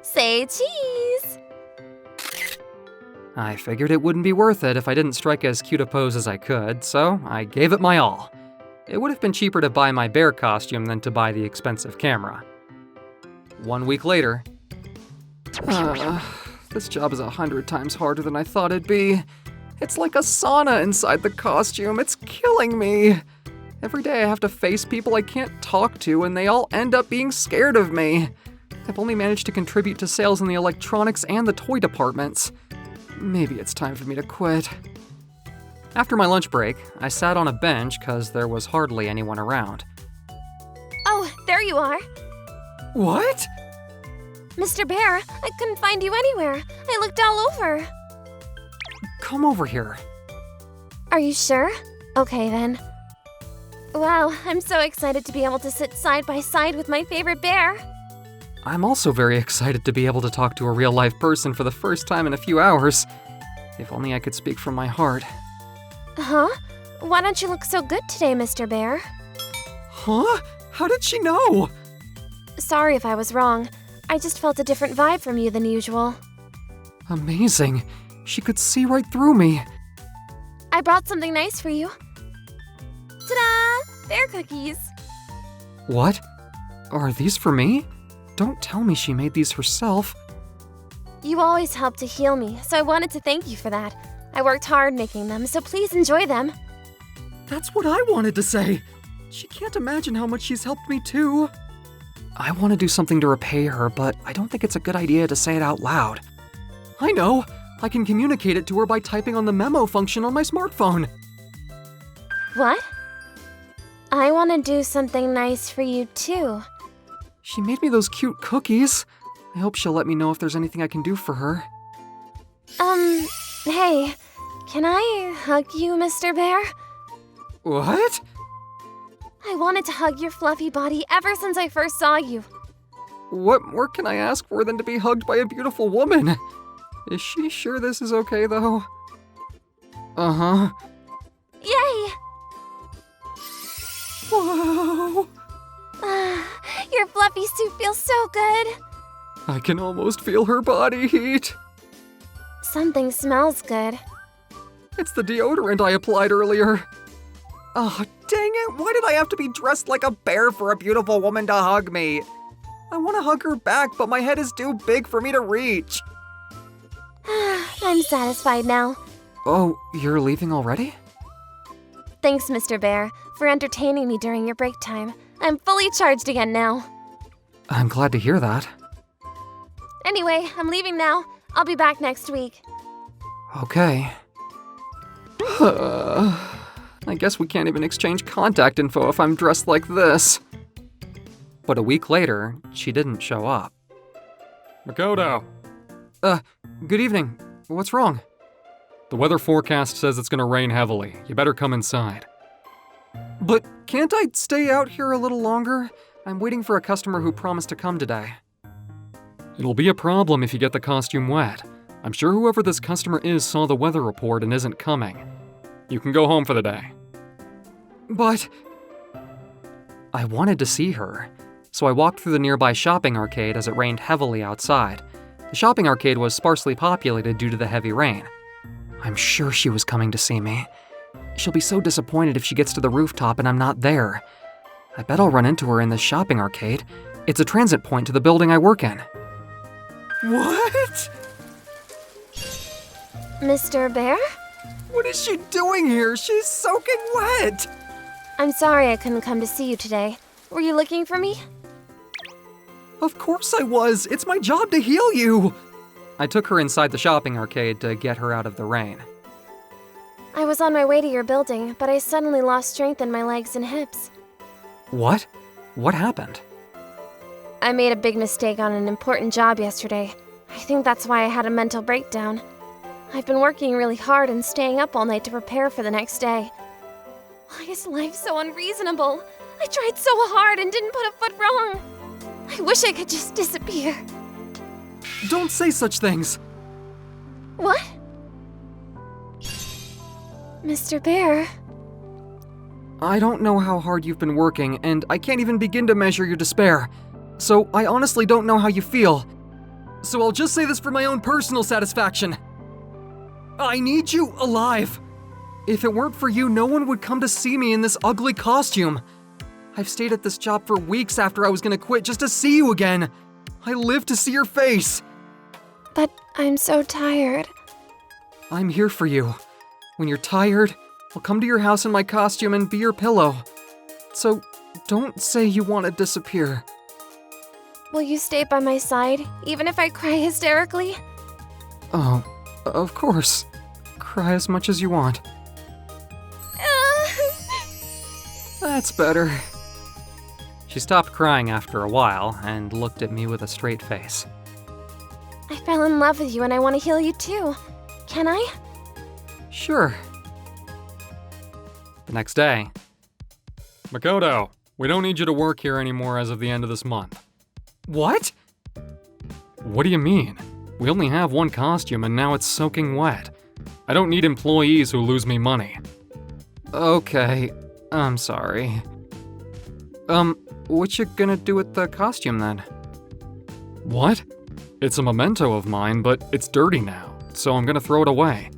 Speaker 2: Say cheese!
Speaker 4: I figured it wouldn't be worth it if I didn't strike as cute a pose as I could, so I gave it my all. It would have been cheaper to buy my bear costume than to buy the expensive camera. 1 week later. This job is 100 times harder than I thought it'd be. It's like a sauna inside the costume. It's killing me. Every day I have to face people I can't talk to, and they all end up being scared of me. I've only managed to contribute to sales in the electronics and the toy departments. Maybe it's time for me to quit. After my lunch break, I sat on a bench because there was hardly anyone around.
Speaker 2: Oh, there you are.
Speaker 4: What?
Speaker 2: Mr. Bear, I couldn't find you anywhere. I looked all over.
Speaker 4: Come over here.
Speaker 2: Are you sure? Okay then. Wow, I'm so excited to be able to sit side by side with my favorite bear.
Speaker 4: I'm also very excited to be able to talk to a real-life person for the first time in a few hours. If only I could speak from my heart.
Speaker 2: Huh? Why don't you look so good today, Mr. Bear?
Speaker 4: Huh? How did she know?
Speaker 2: Sorry if I was wrong. I just felt a different vibe from you than usual.
Speaker 4: Amazing. She could see right through me.
Speaker 2: I brought something nice for you. Ta-da! Bear cookies.
Speaker 4: What? Are these for me? Don't tell me she made these herself.
Speaker 2: You always help to heal me, so I wanted to thank you for that. I worked hard making them, so please enjoy them.
Speaker 4: That's what I wanted to say. She can't imagine how much she's helped me too. I want to do something to repay her, but I don't think it's a good idea to say it out loud. I know! I can communicate it to her by typing on the memo function on my smartphone.
Speaker 2: What? I want to do something nice for you too.
Speaker 4: She made me those cute cookies. I hope she'll let me know if there's anything I can do for her.
Speaker 2: Hey, can I hug you, Mr. Bear?
Speaker 4: What?
Speaker 2: I wanted to hug your fluffy body ever since I first saw you.
Speaker 4: What more can I ask for than to be hugged by a beautiful woman? Is she sure this is okay, though? Uh-huh.
Speaker 2: Yay!
Speaker 4: Whoa!
Speaker 2: Your fluffy suit feels so good.
Speaker 4: I can almost feel her body heat.
Speaker 2: Something smells good.
Speaker 4: It's the deodorant I applied earlier. Oh, dang it! Why did I have to be dressed like a bear for a beautiful woman to hug me? I want to hug her back, but my head is too big for me to reach.
Speaker 2: I'm satisfied now.
Speaker 4: Oh, you're leaving already?
Speaker 2: Thanks, Mr. Bear, for entertaining me during your break time. I'm fully charged again now.
Speaker 4: I'm glad to hear that.
Speaker 2: Anyway, I'm leaving now. I'll be back next week.
Speaker 4: Okay. I guess we can't even exchange contact info if I'm dressed like this. But a week later, she didn't show up.
Speaker 10: Makoto,
Speaker 4: Good evening. What's wrong?
Speaker 10: the weather forecast says it's gonna rain heavily. You better come inside.
Speaker 4: But can't I stay out here a little longer? I'm waiting for a customer who promised to come today.
Speaker 10: It'll be a problem if you get the costume wet. I'm sure whoever this customer is saw the weather report and isn't coming. You can go home for the day.
Speaker 4: But I wanted to see her, so I walked through the nearby shopping arcade as it rained heavily outside. The shopping arcade was sparsely populated due to the heavy rain. I'm sure she was coming to see me. She'll be so disappointed if she gets to the rooftop and I'm not there. I bet I'll run into her in this shopping arcade. It's a transit point to the building I work in. What?
Speaker 2: Mr. Bear?
Speaker 4: What is she doing here? She's soaking wet!
Speaker 2: I'm sorry I couldn't come to see you today. Were you looking for me?
Speaker 4: Of course I was. It's my job to heal you. I took her inside the shopping arcade to get her out of the rain.
Speaker 2: I was on my way to your building, but I suddenly lost strength in my legs and hips.
Speaker 4: What? What happened?
Speaker 2: I made a big mistake on an important job yesterday. I think that's why I had a mental breakdown. I've been working really hard and staying up all night to prepare for the next day. Why is life so unreasonable? I tried so hard and didn't put a foot wrong. I wish I could just disappear.
Speaker 4: Don't say such things.
Speaker 2: What? Mr. Bear?
Speaker 4: I don't know how hard you've been working, and I can't even begin to measure your despair. So I honestly don't know how you feel. So I'll just say this for my own personal satisfaction. I need you alive. If it weren't for you, no one would come to see me in this ugly costume. I've stayed at this job for weeks after I was gonna quit just to see you again. I live to see your face.
Speaker 2: But I'm so tired.
Speaker 4: I'm here for you. When you're tired, I'll come to your house in my costume and be your pillow. So don't say you want to disappear.
Speaker 2: Will you stay by my side, even if I cry hysterically?
Speaker 4: Oh, of course. Cry as much as you want. That's better. She stopped crying after a while and looked at me with a straight face.
Speaker 2: I fell in love with you and I want to heal you too. Can I?
Speaker 4: Sure. The next day.
Speaker 10: Makoto, we don't need you to work here anymore as of the end of this month.
Speaker 4: What?
Speaker 10: What do you mean? We only have one costume and now it's soaking wet. I don't need employees who lose me money.
Speaker 4: Okay, I'm sorry. What you gonna do with the costume then?
Speaker 10: What? It's a memento of mine, but it's dirty now, so I'm gonna throw it away.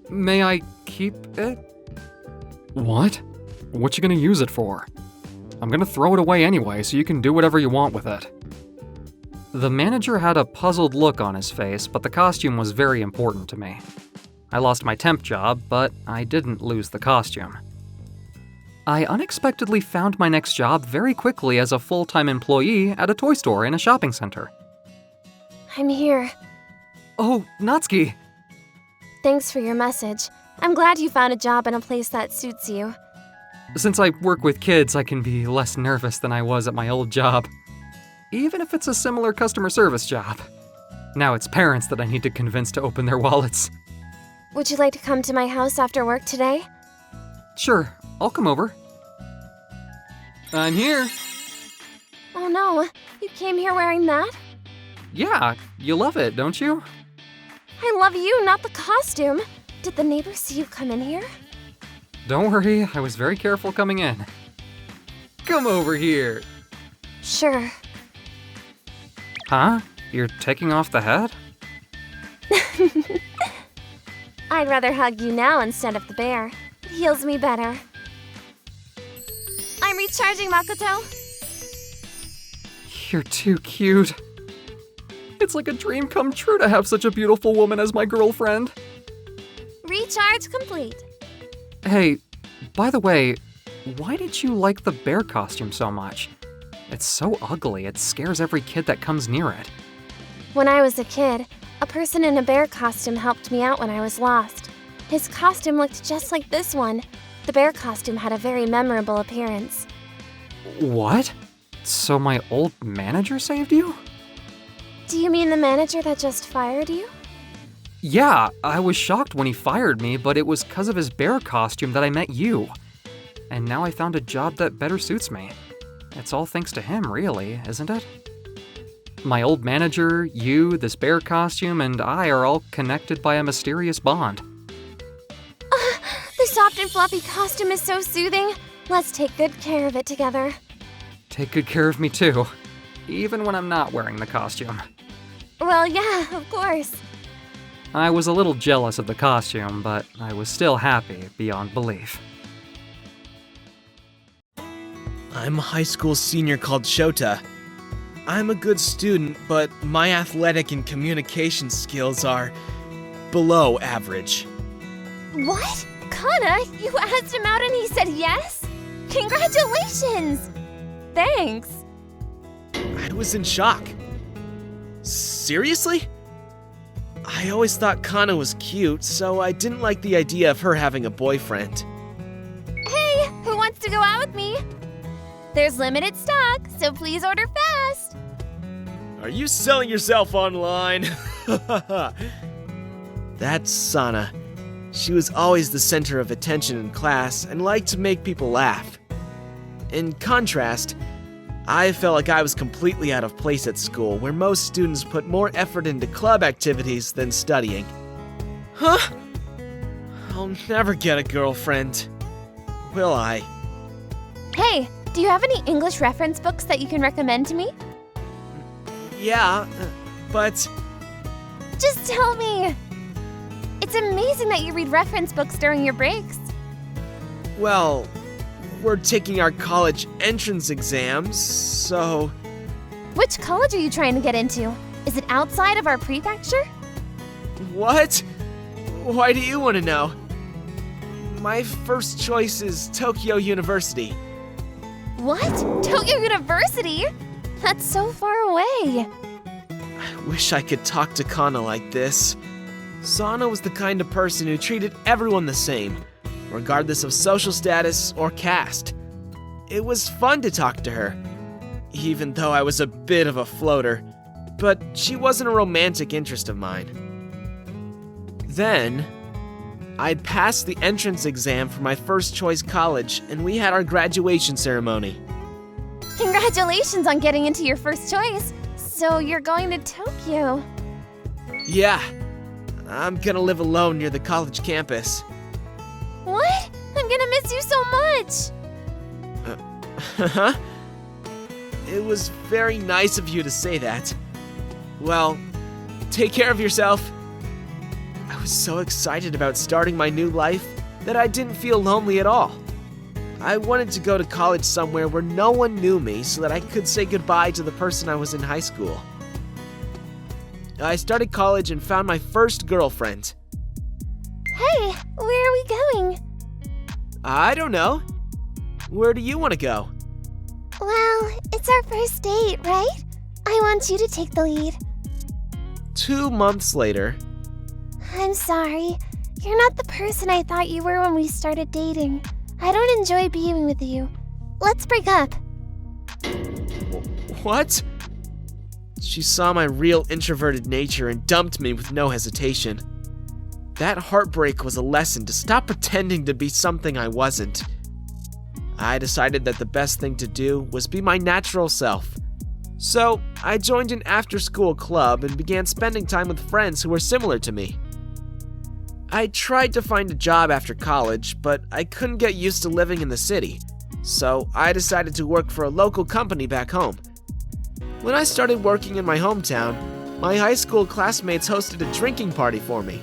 Speaker 4: May I keep it?
Speaker 10: What? What you gonna use it for? I'm gonna throw it away anyway, so you can do whatever you want with it.
Speaker 4: The manager had a puzzled look on his face, but the costume was very important to me. I lost my temp job, but I didn't lose the costume. I unexpectedly found my next job very quickly as a full-time employee at a toy store in a shopping center.
Speaker 2: I'm here.
Speaker 4: Oh, Natsuki!
Speaker 2: Thanks for your message. I'm glad you found a job in a place that suits you.
Speaker 4: Since I work with kids, I can be less nervous than I was at my old job. Even if it's a similar customer service job. Now it's parents that I need to convince to open their wallets.
Speaker 2: Would you like to come to my house after work today?
Speaker 4: Sure, I'll come over. I'm here.
Speaker 2: Oh no, you came here wearing that?
Speaker 4: Yeah, you love it, don't you?
Speaker 2: I love you, not the costume. Did the neighbors see you come in here?
Speaker 4: Don't worry, I was very careful coming in. Come over here.
Speaker 2: Sure.
Speaker 4: Huh? You're taking off the head?
Speaker 2: I'd rather hug you now instead of the bear. It heals me better. I'm recharging, Makoto.
Speaker 4: You're too cute. It's like a dream come true to have such a beautiful woman as my girlfriend.
Speaker 2: Recharge complete.
Speaker 4: Hey, by the way, why did you like the bear costume so much? It's so ugly, it scares every kid that comes near it.
Speaker 2: When I was a kid, a person in a bear costume helped me out when I was lost. His costume looked just like this one. The bear costume had a very memorable appearance.
Speaker 4: What? So my old manager saved you?
Speaker 2: Do you mean the manager that just fired you?
Speaker 4: Yeah, I was shocked when he fired me, but it was 'cause of his bear costume that I met you. And now I found a job that better suits me. It's all thanks to him, really, isn't it? My old manager, you, this bear costume, and I are all connected by a mysterious bond.
Speaker 2: The soft and fluffy costume is so soothing. Let's take good care of it together.
Speaker 4: Take good care of me too, even when I'm not wearing the costume.
Speaker 2: Well, yeah, of course.
Speaker 4: I was a little jealous of the costume, but I was still happy beyond belief.
Speaker 3: I'm a high school senior called Shota. I'm a good student, but my athletic and communication skills are below average.
Speaker 2: What? Kana, you asked him out and he said yes? Congratulations! Thanks.
Speaker 3: I was in shock. Seriously? I always thought Kana was cute, so I didn't like the idea of her having a boyfriend.
Speaker 2: Hey, who wants to go out with me? There's limited stock, so please order fast.
Speaker 3: Are you selling yourself online? That's Sana. She was always the center of attention in class and liked to make people laugh. In contrast, I felt like I was completely out of place at school, where most students put more effort into club activities than studying. Huh? I'll never get a girlfriend. Will I?
Speaker 2: Hey, do you have any English reference books that you can recommend to me?
Speaker 3: Yeah, but...
Speaker 2: Just tell me. It's amazing that you read reference books during your breaks.
Speaker 3: Well, we're taking our college entrance exams, so...
Speaker 2: Which college are you trying to get into? Is it outside of our prefecture?
Speaker 3: What? Why do you want to know? My first choice is Tokyo University.
Speaker 2: What? Tokyo University? That's so far away.
Speaker 3: I wish I could talk to Kana like this. Sana was the kind of person who treated everyone the same, regardless of social status or caste. It was fun to talk to her, even though I was a bit of a floater, but she wasn't a romantic interest of mine. Then, I'd passed the entrance exam for my first choice college, and we had our graduation ceremony.
Speaker 2: Congratulations on getting into your first choice. So you're going to Tokyo.
Speaker 3: Yeah, I'm gonna live alone near the college campus.
Speaker 2: What? I'm gonna miss you so much.
Speaker 3: It was very nice of you to say that. Well, take care of yourself. I was so excited about starting my new life that I didn't feel lonely at all. I wanted to go to college somewhere where no one knew me so that I could say goodbye to the person I was in high school. I started college and found my first girlfriend.
Speaker 2: Hey, where are we going?
Speaker 3: I don't know. where do you want to go?
Speaker 9: Well, it's our first date, right? I want you to take the lead.
Speaker 3: 2 months later.
Speaker 9: I'm sorry. You're not the person I thought you were when we started dating. I don't enjoy being with you. Let's break up.
Speaker 3: What? She saw my real introverted nature and dumped me with no hesitation. That heartbreak was a lesson to stop pretending to be something I wasn't. I decided that the best thing to do was be my natural self. So, I joined an after-school club and began spending time with friends who were similar to me. I tried to find a job after college, but I couldn't get used to living in the city, so I decided to work for a local company back home. When I started working in my hometown, my high school classmates hosted a drinking party for me.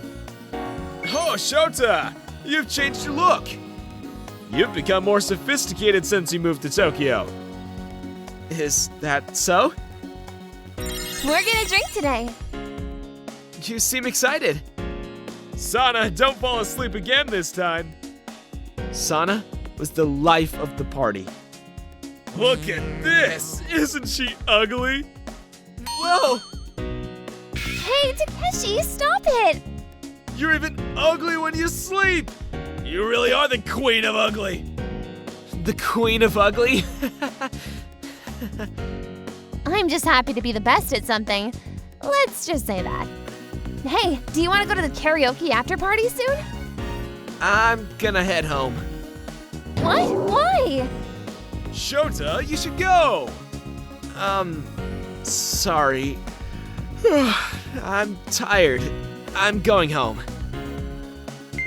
Speaker 8: Oh, Shota! You've changed your look! You've become more sophisticated since you moved to Tokyo.
Speaker 3: Is that so?
Speaker 2: We're gonna drink today.
Speaker 3: You seem excited.
Speaker 8: Sana, don't fall asleep again this time.
Speaker 3: Sana was the life of the party.
Speaker 8: Look at this! Isn't she ugly?
Speaker 3: Whoa!
Speaker 2: Hey, Takeshi, stop it!
Speaker 8: You're even ugly when you sleep! You really are the queen of ugly!
Speaker 3: The queen of ugly?
Speaker 2: I'm just happy to be the best at something. Let's just say that. Hey, do you want to go to the karaoke after party soon?
Speaker 3: I'm gonna head home.
Speaker 2: What? Why?
Speaker 8: Shota, you should go!
Speaker 3: Sorry. I'm tired. I'm going home.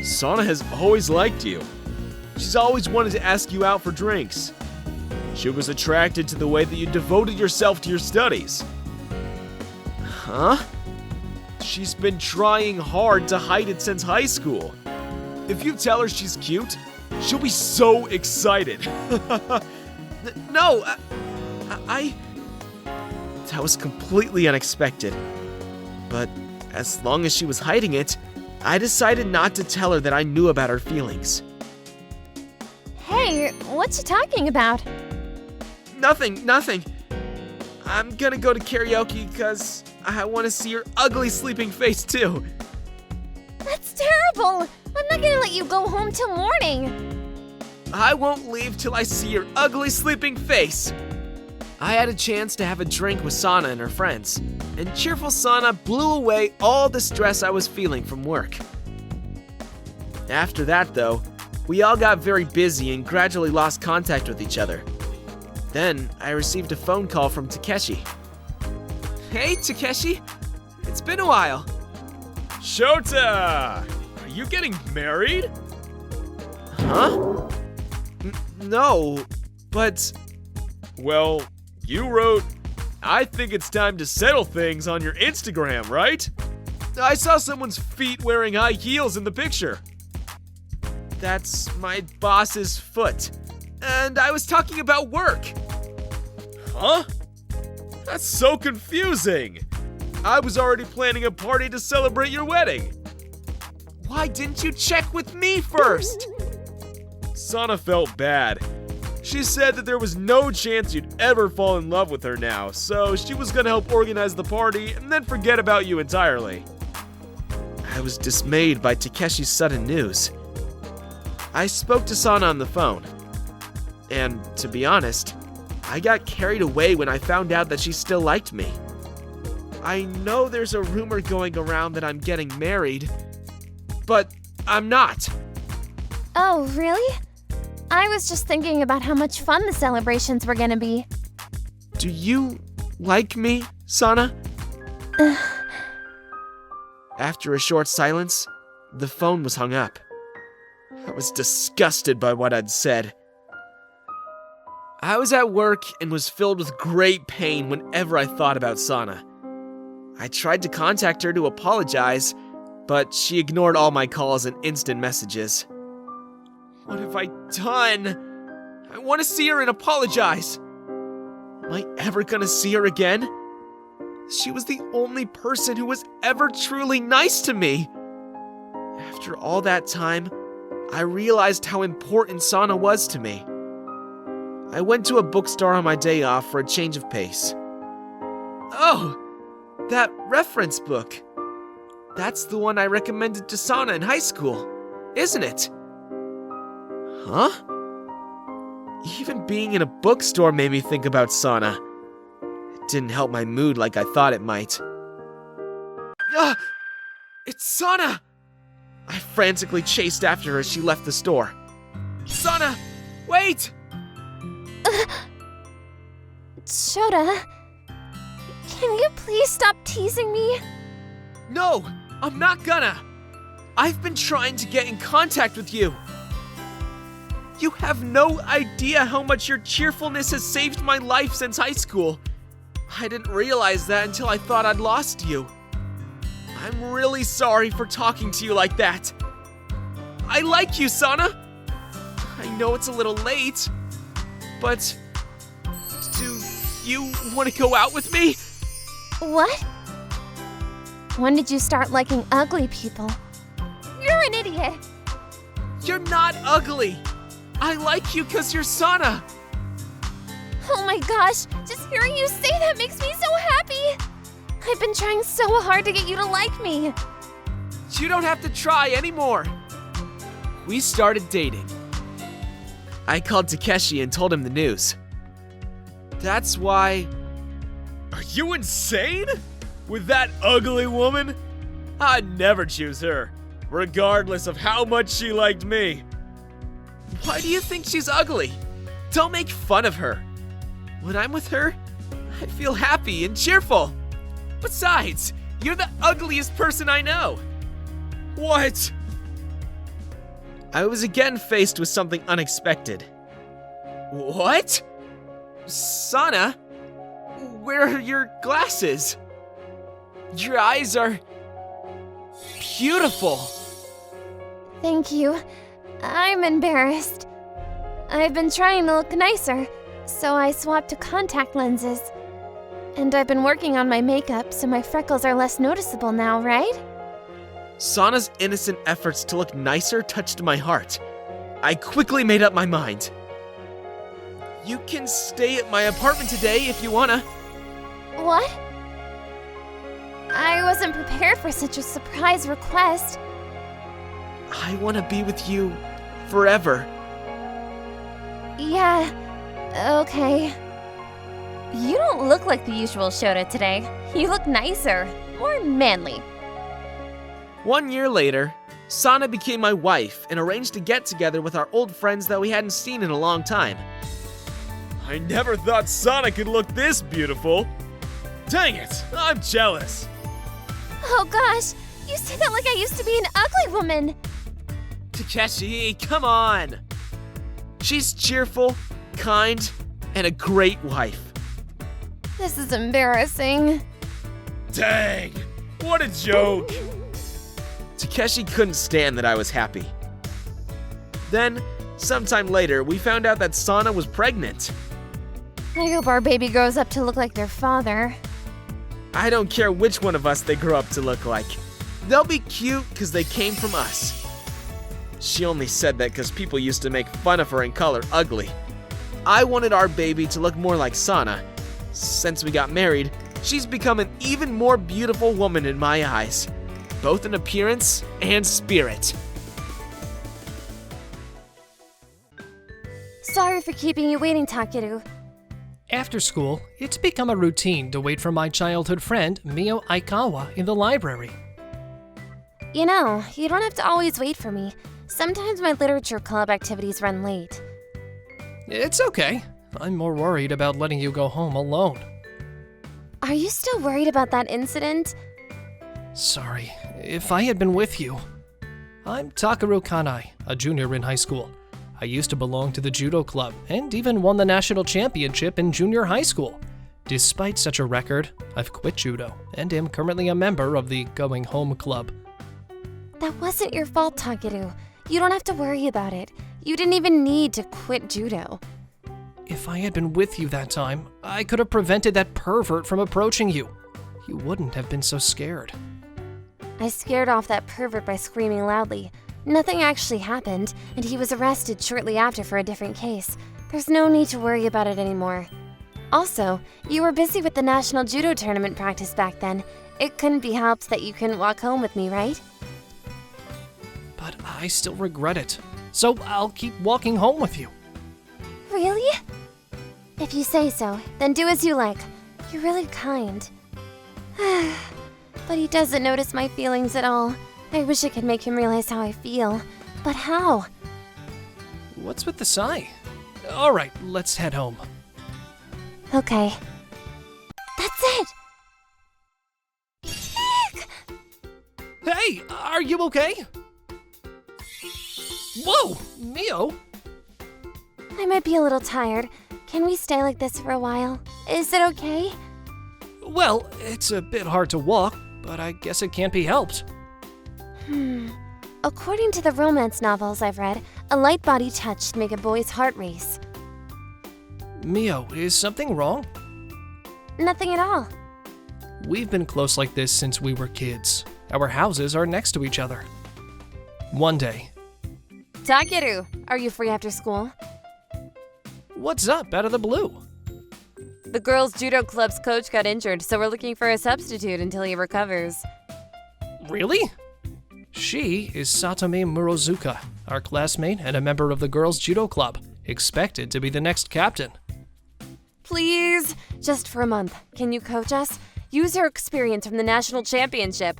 Speaker 8: Sana has always liked you. She's always wanted to ask you out for drinks. She was attracted to the way that you devoted yourself to your studies.
Speaker 3: Huh?
Speaker 8: She's been trying hard to hide it since high school. If you tell her she's cute, she'll be so excited.
Speaker 3: No, that was completely unexpected. But as long as she was hiding it, I decided not to tell her that I knew about her feelings.
Speaker 2: Hey, what you talking about?
Speaker 3: Nothing. I'm gonna go to karaoke because I want to see your ugly sleeping face too.
Speaker 2: That's terrible! I'm not gonna let you go home till morning!
Speaker 3: I won't leave till I see your ugly sleeping face. I had a chance to have a drink with Sana and her friends, and cheerful Sana blew away all the stress I was feeling from work. After that, though, we all got very busy and gradually lost contact with each other. Then, I received a phone call from Takeshi. Hey, Takeshi! It's been a while.
Speaker 8: Shota! Are you getting married?
Speaker 3: Huh? No, but...
Speaker 8: Well, you wrote, "I think it's time to settle things" on your Instagram, right? I saw someone's feet wearing high heels in the picture.
Speaker 3: That's my boss's foot. And I was talking about work.
Speaker 8: Huh? That's so confusing. I was already planning a party to celebrate your wedding.
Speaker 3: Why didn't you check with me first?
Speaker 8: Sana felt bad. She said that there was no chance you'd ever fall in love with her now, so she was gonna help organize the party and then forget about you entirely.
Speaker 3: I was dismayed by Takeshi's sudden news. I spoke to Sana on the phone. And to be honest, I got carried away when I found out that she still liked me. I know there's a rumor going around that I'm getting married, but I'm not.
Speaker 2: Oh, really? I was just thinking about how much fun the celebrations were gonna be.
Speaker 3: Do you like me, Sana? After a short silence, the phone was hung up. I was disgusted by what I'd said. I was at work and was filled with great pain whenever I thought about Sana. I tried to contact her to apologize, but she ignored all my calls and instant messages. What have I done? I want to see her and apologize. Am I ever gonna see her again? She was the only person who was ever truly nice to me. After all that time, I realized how important Sana was to me. I went to a bookstore on my day off for a change of pace. Oh! That reference book! That's the one I recommended to Sana in high school, isn't it? Huh? Even being in a bookstore made me think about Sana. It didn't help my mood like I thought it might. Ah! It's Sana! I frantically chased after her as she left the store. Sana! Wait!
Speaker 9: Shota, can you please stop teasing me?
Speaker 3: No! I'm not gonna! I've been trying to get in contact with you! You have no idea how much your cheerfulness has saved my life since high school. I didn't realize that until I thought I'd lost you. I'm really sorry for talking to you like that. I like you, Sana! I know it's a little late, but do you want to go out with me?
Speaker 9: What? When did you start liking ugly people? You're an idiot!
Speaker 3: You're not ugly! I like you because you're Sana!
Speaker 9: Oh my gosh, just hearing you say that makes me so happy! I've been trying so hard to get you to like me.
Speaker 3: You don't have to try anymore. We started dating. I called Takeshi and told him the news. That's why...
Speaker 8: Are you insane? With that ugly woman? I'd never choose her, regardless of how much she liked me.
Speaker 3: Why do you think she's ugly? Don't make fun of her. When I'm with her, I feel happy and cheerful. Besides, you're the ugliest person I know.
Speaker 8: What?
Speaker 3: I was again faced with something unexpected. What? Sana? Where are your glasses? Your eyes are beautiful.
Speaker 9: Thank you. I'm embarrassed. I've been trying to look nicer, so I swapped to contact lenses. And I've been working on my makeup, so my freckles are less noticeable now, right?
Speaker 3: Sana's innocent efforts to look nicer touched my heart. I quickly made up my mind. You can stay at my apartment today if you wanna.
Speaker 9: What? I wasn't prepared for such a surprise request.
Speaker 3: I wanna be with you forever.
Speaker 9: Yeah, okay.
Speaker 2: You don't look like the usual Shota today. You look nicer, more manly.
Speaker 3: 1 year later, Sana became my wife and arranged to get together with our old friends that we hadn't seen in a long time.
Speaker 8: I never thought Sana could look this beautiful. Dang it, I'm jealous.
Speaker 9: Oh gosh, you say that like I used to be an ugly woman.
Speaker 3: Takeshi, come on! She's cheerful, kind, and a great wife.
Speaker 9: This is embarrassing.
Speaker 8: Dang, what a joke.
Speaker 3: Takeshi couldn't stand that I was happy. Then, sometime later, we found out that Sana was pregnant.
Speaker 9: I hope our baby grows up to look like their father.
Speaker 3: I don't care which one of us they grow up to look like. They'll be cute because they came from us. She only said that because people used to make fun of her and call her ugly. I wanted our baby to look more like Sana. Since we got married, she's become an even more beautiful woman in my eyes, both in appearance and spirit.
Speaker 9: Sorry for keeping you waiting, Takeru.
Speaker 1: After school, it's become a routine to wait for my childhood friend, Mio Aikawa, in the library.
Speaker 9: You know, you don't have to always wait for me. Sometimes my literature club activities run late.
Speaker 1: It's okay. I'm more worried about letting you go home alone.
Speaker 9: Are you still worried about that incident?
Speaker 1: Sorry, if I had been with you. I'm Takeru Kanai, a junior in high school. I used to belong to the judo club and even won the national championship in junior high school. Despite such a record, I've quit judo and am currently a member of the Going Home Club.
Speaker 9: That wasn't your fault, Takeru. You don't have to worry about it. You didn't even need to quit judo.
Speaker 1: If I had been with you that time, I could have prevented that pervert from approaching you. You wouldn't have been so scared.
Speaker 9: I scared off that pervert by screaming loudly. Nothing actually happened, and he was arrested shortly after for a different case.
Speaker 2: There's no need to worry about it anymore. Also, you were busy with the national judo tournament practice back then. It couldn't be helped that you couldn't walk home with me, right?
Speaker 1: But I still regret it. So I'll keep walking home with you.
Speaker 9: Really? If you say so, then do as you like. You're really kind.
Speaker 2: But he doesn't notice my feelings at all. I wish I could make him realize how I feel. But how?
Speaker 1: What's with the sigh? All right, let's head home.
Speaker 9: Okay.
Speaker 2: That's it!
Speaker 1: Hey, are you okay? Whoa, Mio!
Speaker 2: I might be a little tired. Can we stay like this for a while? Is it okay?
Speaker 1: Well, it's a bit hard to walk, but I guess it can't be helped.
Speaker 2: According to the romance novels I've read, a light body touch should make a boy's heart race.
Speaker 1: Mio, is something wrong?
Speaker 2: Nothing at all.
Speaker 1: We've been close like this since we were kids. Our houses are next to each other. One day.
Speaker 2: Takeru, are you free after school?
Speaker 1: What's up out of the blue?
Speaker 2: The girls' judo club's coach got injured, so we're looking for a substitute until he recovers.
Speaker 1: Really? She is Satome Murozuka, our classmate and a member of the girls' judo club, expected to be the next captain.
Speaker 2: Please, just for a month, can you coach us? Use your experience from the national championship.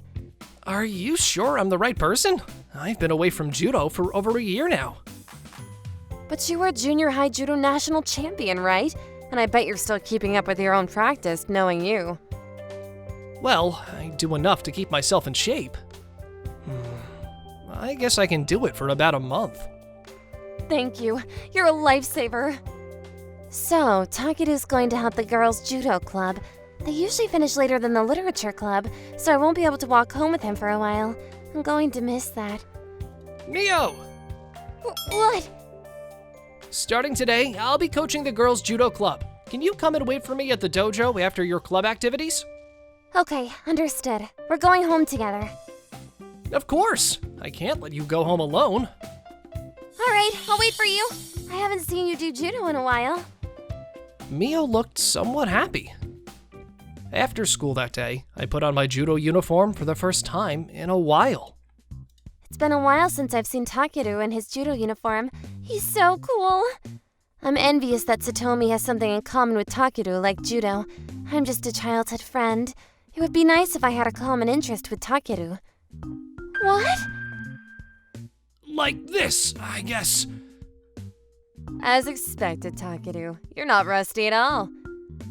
Speaker 1: Are you sure I'm the right person? I've been away from judo for over a year now.
Speaker 2: But you were junior high judo national champion, right? And I bet you're still keeping up with your own practice, knowing you.
Speaker 1: Well, I do enough to keep myself in shape. I guess I can do it for about a month.
Speaker 2: Thank you. You're a lifesaver. So, Takeru's going to help the girls' judo club. They usually finish later than the literature club, so I won't be able to walk home with him for a while. I'm going to miss that.
Speaker 1: Mio!
Speaker 2: What?
Speaker 1: Starting today, I'll be coaching the girls' judo club. Can you come and wait for me at the dojo after your club activities?
Speaker 9: Okay, understood. We're going home together.
Speaker 1: Of course! I can't let you go home alone.
Speaker 9: Alright, I'll wait for you. I haven't seen you do judo in a while.
Speaker 1: Mio looked somewhat happy. After school that day, I put on my judo uniform for the first time in a while.
Speaker 2: It's been a while since I've seen Takeru in his judo uniform. He's so cool. I'm envious that Satomi has something in common with Takeru like judo. I'm just a childhood friend. It would be nice if I had a common interest with Takeru. What?
Speaker 1: Like this, I guess.
Speaker 2: As expected, Takeru. You're not rusty at all.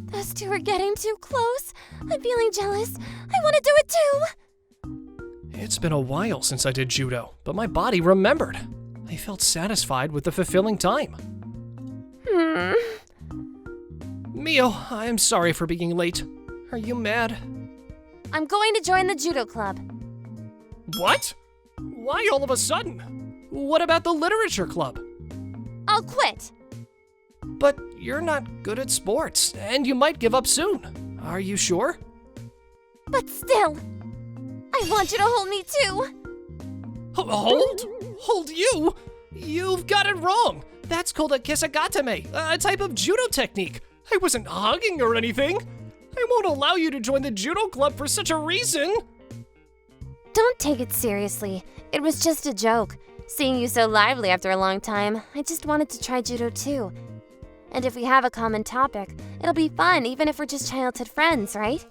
Speaker 9: Those two are getting too close. I'm feeling jealous. I want to do it too.
Speaker 1: It's been a while since I did judo, but my body remembered. I felt satisfied with the fulfilling time. Mio, I'm sorry for being late. Are you mad?
Speaker 2: I'm going to join the judo club.
Speaker 1: What? Why all of a sudden? What about the literature club?
Speaker 2: I'll quit.
Speaker 1: But you're not good at sports, and you might give up soon. Are you sure?
Speaker 9: But still, I want you to hold me too.
Speaker 1: Hold? Hold you? You've got it wrong. That's called a kisagatame, a type of judo technique. I wasn't hugging or anything. I won't allow you to join the judo club for such a reason.
Speaker 2: Don't take it seriously. It was just a joke. Seeing you so lively after a long time, I just wanted to try judo too. And if we have a common topic, it'll be fun even if we're just childhood friends, right?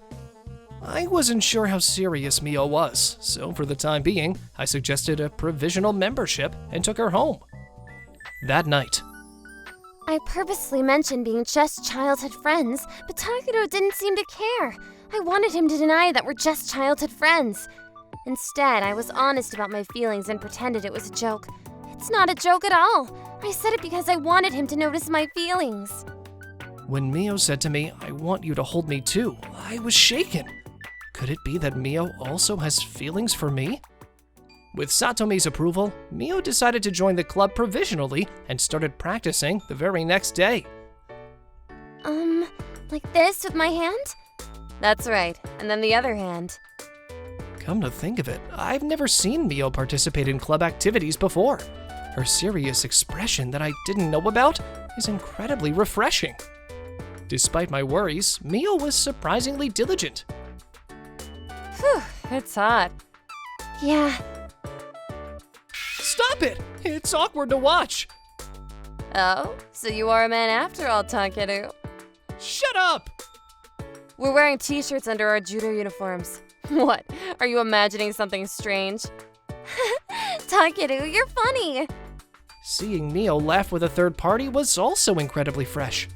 Speaker 1: I wasn't sure how serious Mio was, so for the time being, I suggested a provisional membership and took her home. That night,
Speaker 2: I purposely mentioned being just childhood friends, but Takeru didn't seem to care. I wanted him to deny that we're just childhood friends. Instead, I was honest about my feelings and pretended it was a joke. It's not a joke at all. I said it because I wanted him to notice my feelings.
Speaker 1: when Mio said to me, "I want you to hold me too," I was shaken. Could it be that Mio also has feelings for me? With Satomi's approval, Mio decided to join the club provisionally and started practicing the very next day.
Speaker 2: Like this with my hand? That's right, and then the other hand.
Speaker 1: Come to think of it, I've never seen Mio participate in club activities before. Her serious expression that I didn't know about is incredibly refreshing. Despite my worries, Mio was surprisingly diligent.
Speaker 2: Whew, it's hot.
Speaker 9: Yeah.
Speaker 1: Stop it! It's awkward to watch.
Speaker 2: Oh, so you are a man after all, Takeru.
Speaker 1: Shut up!
Speaker 2: We're wearing t-shirts under our judo uniforms. What? Are you imagining something strange?
Speaker 9: Takeru, you're funny.
Speaker 1: Seeing Mio laugh with a third party was also incredibly fresh.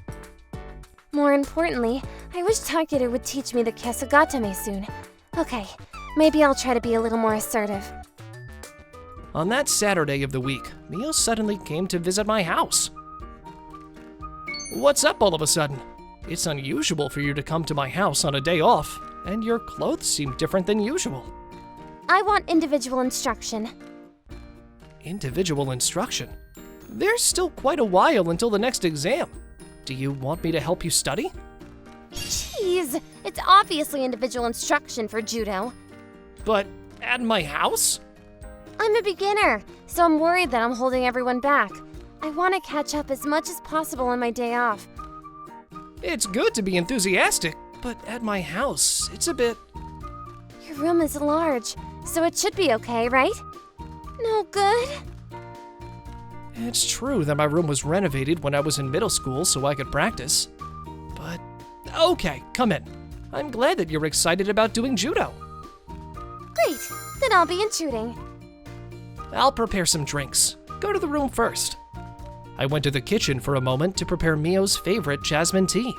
Speaker 9: More importantly, I wish Takeru would teach me the Kesugatame soon. Okay, maybe I'll try to be a little more assertive.
Speaker 1: On that Saturday of the week, Mio suddenly came to visit my house. What's up all of a sudden? It's unusual for you to come to my house on a day off, and your clothes seem different than usual.
Speaker 9: I want individual instruction.
Speaker 1: Individual instruction? There's still quite a while until the next exam. Do you want me to help you study?
Speaker 9: Jeez, it's obviously individual instruction for judo.
Speaker 1: But at my house?
Speaker 9: I'm a beginner, so I'm worried that I'm holding everyone back. I want to catch up as much as possible on my day off.
Speaker 1: It's good to be enthusiastic, but at my house, it's a bit...
Speaker 9: Your room is large, so it should be okay, right? No good?
Speaker 1: It's true that my room was renovated when I was in middle school so I could practice. But, okay, come in. I'm glad that you're excited about doing judo.
Speaker 9: Great, then I'll be intruding.
Speaker 1: I'll prepare some drinks. Go to the room first. I went to the kitchen for a moment to prepare Mio's favorite jasmine tea.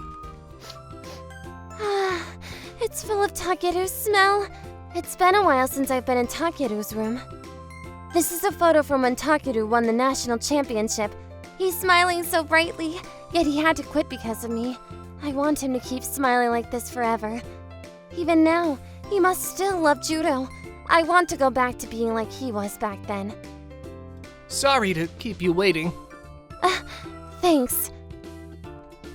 Speaker 9: It's full of Takeru's smell. It's been a while since I've been in Takeru's room. This is a photo from when Takeru won the national championship. He's smiling so brightly, yet he had to quit because of me. I want him to keep smiling like this forever. Even now, he must still love judo. I want to go back to being like he was back then.
Speaker 1: Sorry to keep you waiting.
Speaker 9: Thanks.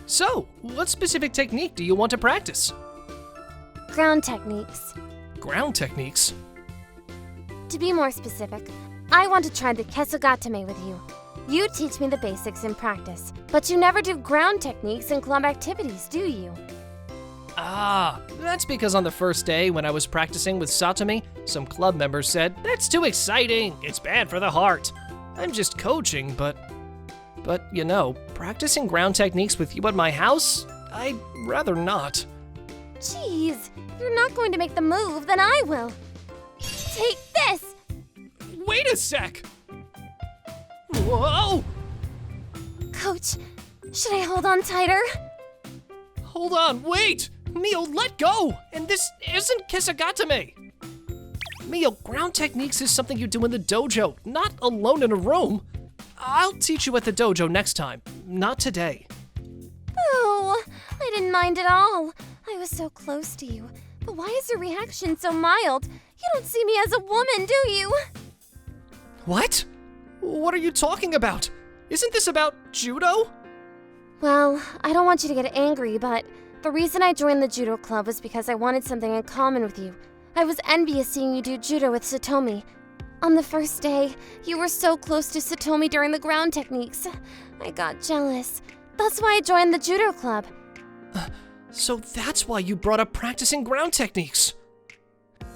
Speaker 1: So, what specific technique do you want to practice?
Speaker 9: Ground techniques.
Speaker 1: Ground techniques?
Speaker 9: To be more specific, I want to try the Kesugatame with you. You teach me the basics in practice, but you never do ground techniques in club activities, do you?
Speaker 1: Ah, that's because on the first day when I was practicing with Satomi, some club members said, "That's too exciting, it's bad for the heart." I'm just coaching, but you know, practicing ground techniques with you at my house, I'd rather not.
Speaker 9: Jeez, you're not going to make the move, then I will. Take this!
Speaker 1: Wait a sec! Whoa!
Speaker 9: Coach, should I hold on tighter?
Speaker 1: Hold on, wait! Mio, let go! And this isn't Kesugatame! Mio, ground techniques is something you do in the dojo, not alone in a room. I'll teach you at the dojo next time, not today.
Speaker 9: Oh, I didn't mind at all. I was so close to you. But why is your reaction so mild? You don't see me as a woman, do you?
Speaker 1: What? What are you talking about? Isn't this about judo?
Speaker 9: Well, I don't want you to get angry, but the reason I joined the judo club was because I wanted something in common with you. I was envious seeing you do judo with Satomi. On the first day, you were so close to Satomi during the ground techniques. I got jealous. That's why I joined the judo club.
Speaker 1: So that's why you brought up practicing ground techniques.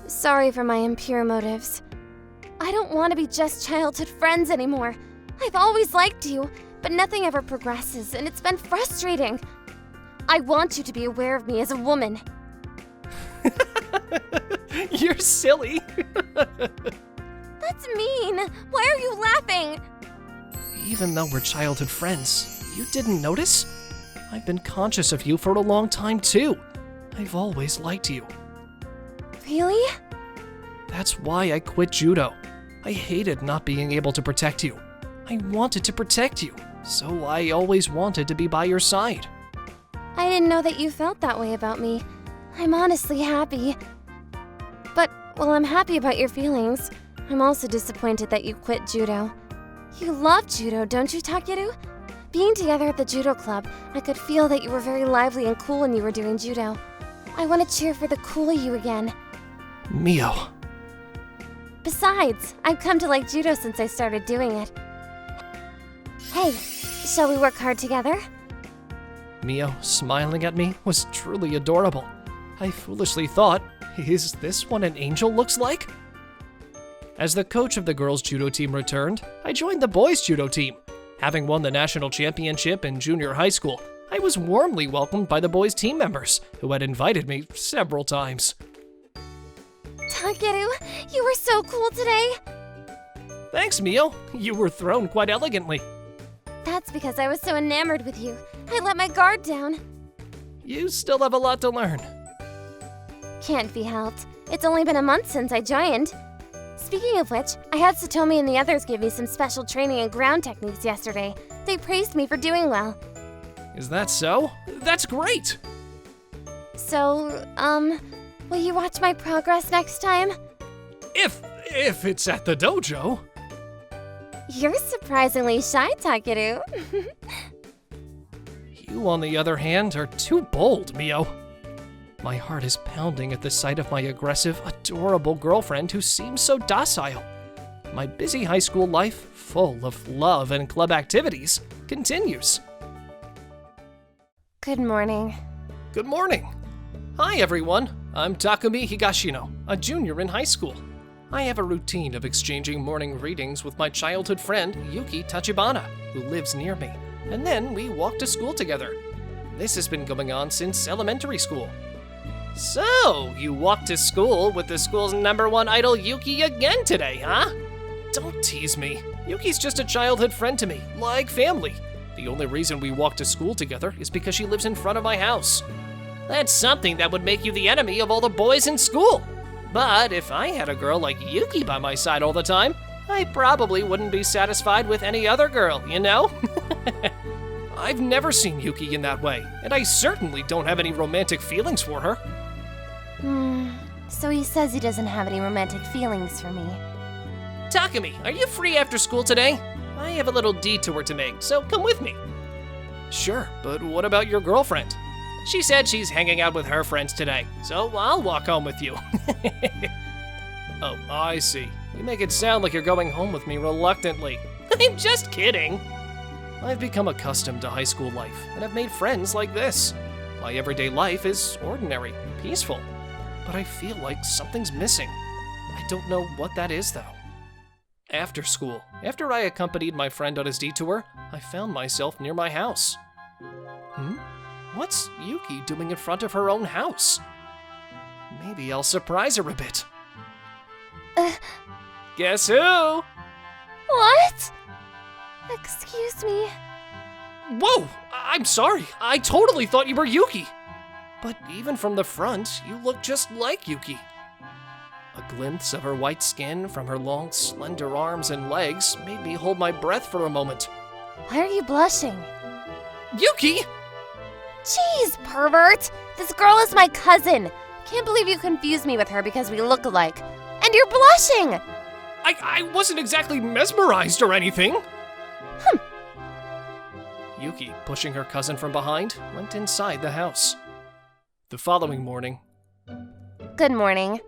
Speaker 9: Sorry for my impure motives. I don't want to be just childhood friends anymore. I've always liked you, but nothing ever progresses, and it's been frustrating. I want you to be aware of me as a woman.
Speaker 1: You're silly.
Speaker 9: That's mean. Why are you laughing?
Speaker 1: Even though we're childhood friends, you didn't notice? I've been conscious of you for a long time too. I've always liked you.
Speaker 9: Really?
Speaker 1: That's why I quit judo. I hated not being able to protect you. I wanted to protect you, so I always wanted to be by your side.
Speaker 9: I didn't know that you felt that way about me. I'm honestly happy. But while I'm happy about your feelings, I'm also disappointed that you quit judo. You love judo, don't you, Takeru? Being together at the judo club, I could feel that you were very lively and cool when you were doing judo. I want to cheer for the cool you again.
Speaker 1: Mio.
Speaker 9: Besides, I've come to like judo since I started doing it. Hey, Shall we work hard together?
Speaker 1: Mio smiling at me was truly adorable. I foolishly thought, is this what an angel looks like? As the coach of the girls' judo team returned, I joined the boys' judo team. Having won the national championship in junior high school, I was warmly welcomed by the boys' team members, who had invited me several times.
Speaker 9: Takeru, you were so cool today.
Speaker 1: Thanks, Mio. You were thrown quite elegantly.
Speaker 9: That's because I was so enamored with you. I let my guard down.
Speaker 1: You still have a lot to learn.
Speaker 9: Can't be helped. It's only been a month since I joined. Speaking of which, I had Satomi and the others give me some special training in ground techniques yesterday. They praised me for doing well.
Speaker 1: Is that so? That's great!
Speaker 9: So, will you watch my progress next time?
Speaker 1: If it's at the dojo.
Speaker 9: You're surprisingly shy, Takeru.
Speaker 1: You, on the other hand, are too bold, Mio. My heart is pounding at the sight of my aggressive, adorable girlfriend who seems so docile. My busy high school life, full of love and club activities, continues.
Speaker 9: Good morning.
Speaker 1: Good morning. Hi, everyone. I'm Takumi Higashino, a junior in high school. I have a routine of exchanging morning readings with my childhood friend, Yuki Tachibana, who lives near me, and then we walk to school together. This has been going on since elementary school. So, you walked to school with the school's #1 idol Yuki again today, huh? Don't tease me. Yuki's just a childhood friend to me, like family. The only reason we walk to school together is because she lives in front of my house. That's something that would make you the enemy of all the boys in school. But if I had a girl like Yuki by my side all the time, I probably wouldn't be satisfied with any other girl, you know? I've never seen Yuki in that way, and I certainly don't have any romantic feelings for her.
Speaker 9: So he says he doesn't have any romantic feelings for me.
Speaker 1: Takumi, are you free after school today? I have a little detour to make, so come with me. Sure, but what about your girlfriend? She said she's hanging out with her friends today, so I'll walk home with you. Oh, I see. You make it sound like you're going home with me reluctantly. I'm just kidding. I've become accustomed to high school life, and I've made friends like this. My everyday life is ordinary, peaceful, but I feel like something's missing. I don't know what that is, though. After school, after I accompanied my friend on his detour, I found myself near my house. What's Yuki doing in front of her own house? Maybe I'll surprise her a bit. Guess who?
Speaker 9: What? Excuse me.
Speaker 1: Whoa! I'm sorry. I totally thought you were Yuki. But even from the front, you look just like Yuki. A glimpse of her white skin from her long, slender arms and legs made me hold my breath for a moment.
Speaker 9: Why are you blushing?
Speaker 1: Yuki!
Speaker 9: Jeez, pervert! This girl is my cousin. Can't believe you confused me with her because we look alike. And you're blushing!
Speaker 1: I wasn't exactly mesmerized or anything. Yuki, pushing her cousin from behind, went inside the house. The following morning...
Speaker 9: Good morning.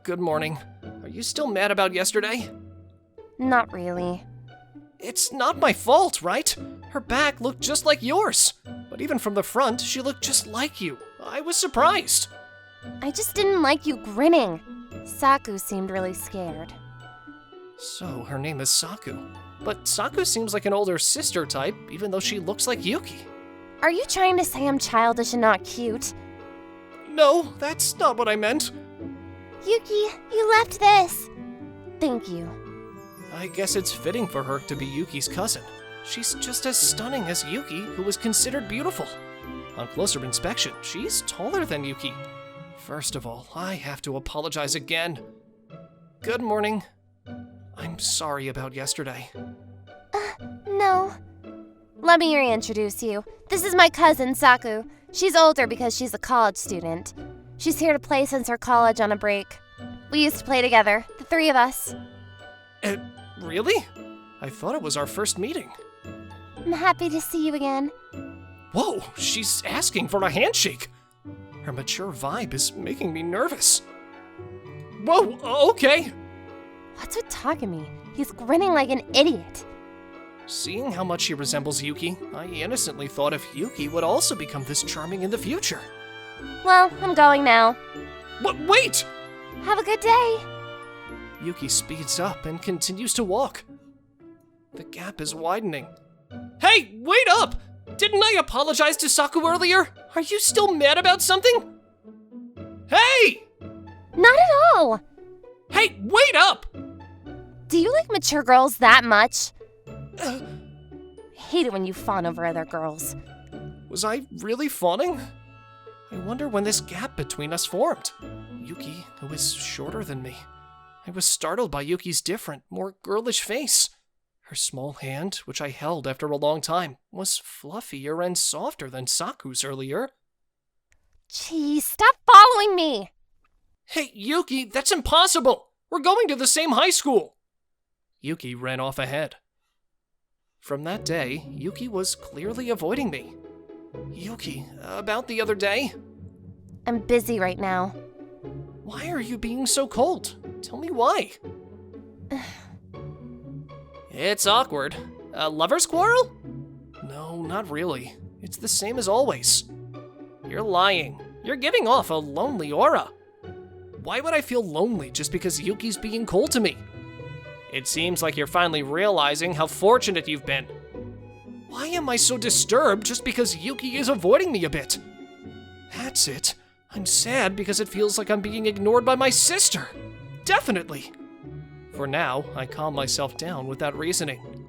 Speaker 1: Good morning. Are you still mad about yesterday?
Speaker 9: Not really.
Speaker 1: It's not my fault, right? Her back looked just like yours. But even from the front, she looked just like you. I was surprised.
Speaker 9: I just didn't like you grinning. Saku seemed really scared.
Speaker 1: So her name is Saku. But Saku seems like an older sister type, even though she looks like Yuki.
Speaker 9: Are you trying to say I'm childish and not cute?
Speaker 1: No, that's not what I meant.
Speaker 9: Yuki, you left this. Thank you.
Speaker 1: I guess it's fitting for her to be Yuki's cousin. She's just as stunning as Yuki, who was considered beautiful. On closer inspection, she's taller than Yuki. First of all, I have to apologize again. Good morning. I'm sorry about yesterday.
Speaker 9: No. Let me reintroduce you. This is my cousin, Saku. She's older because she's a college student. She's here to play since her college on a break. We used to play together, the three of us.
Speaker 1: Really? I thought it was our first meeting.
Speaker 9: I'm happy to see you again.
Speaker 1: Whoa, she's asking for a handshake. Her mature vibe is making me nervous. Whoa, okay.
Speaker 9: What's with Takumi? He's grinning like an idiot.
Speaker 1: Seeing how much she resembles Yuki, I innocently thought if Yuki would also become this charming in the future.
Speaker 9: Well, I'm going now.
Speaker 1: Wait!
Speaker 9: Have a good day.
Speaker 1: Yuki speeds up and continues to walk. The gap is widening. Hey, wait up! Didn't I apologize to Saku earlier? Are you still mad about something? Hey!
Speaker 9: Not at all.
Speaker 1: Hey, wait up!
Speaker 9: Do you like mature girls that much? Hate it when you fawn over other girls.
Speaker 1: Was I really fawning? I wonder when this gap between us formed. Yuki, who is shorter than me. I was startled by Yuki's different, more girlish face. Her small hand, which I held after a long time, was fluffier and softer than Saku's earlier.
Speaker 9: Gee, stop following me!
Speaker 1: Hey, Yuki, that's impossible! We're going to the same high school! Yuki ran off ahead. From that day, Yuki was clearly avoiding me. Yuki, about the other day?
Speaker 9: I'm busy right now.
Speaker 1: Why are you being so cold? Tell me why. It's awkward. A lover's quarrel? No, not really. It's the same as always. You're lying. You're giving off a lonely aura. Why would I feel lonely just because Yuki's being cold to me? It seems like you're finally realizing how fortunate you've been. Why am I so disturbed just because Yuki is avoiding me a bit? That's it. I'm sad because it feels like I'm being ignored by my sister. Definitely. For now, I calm myself down with that reasoning.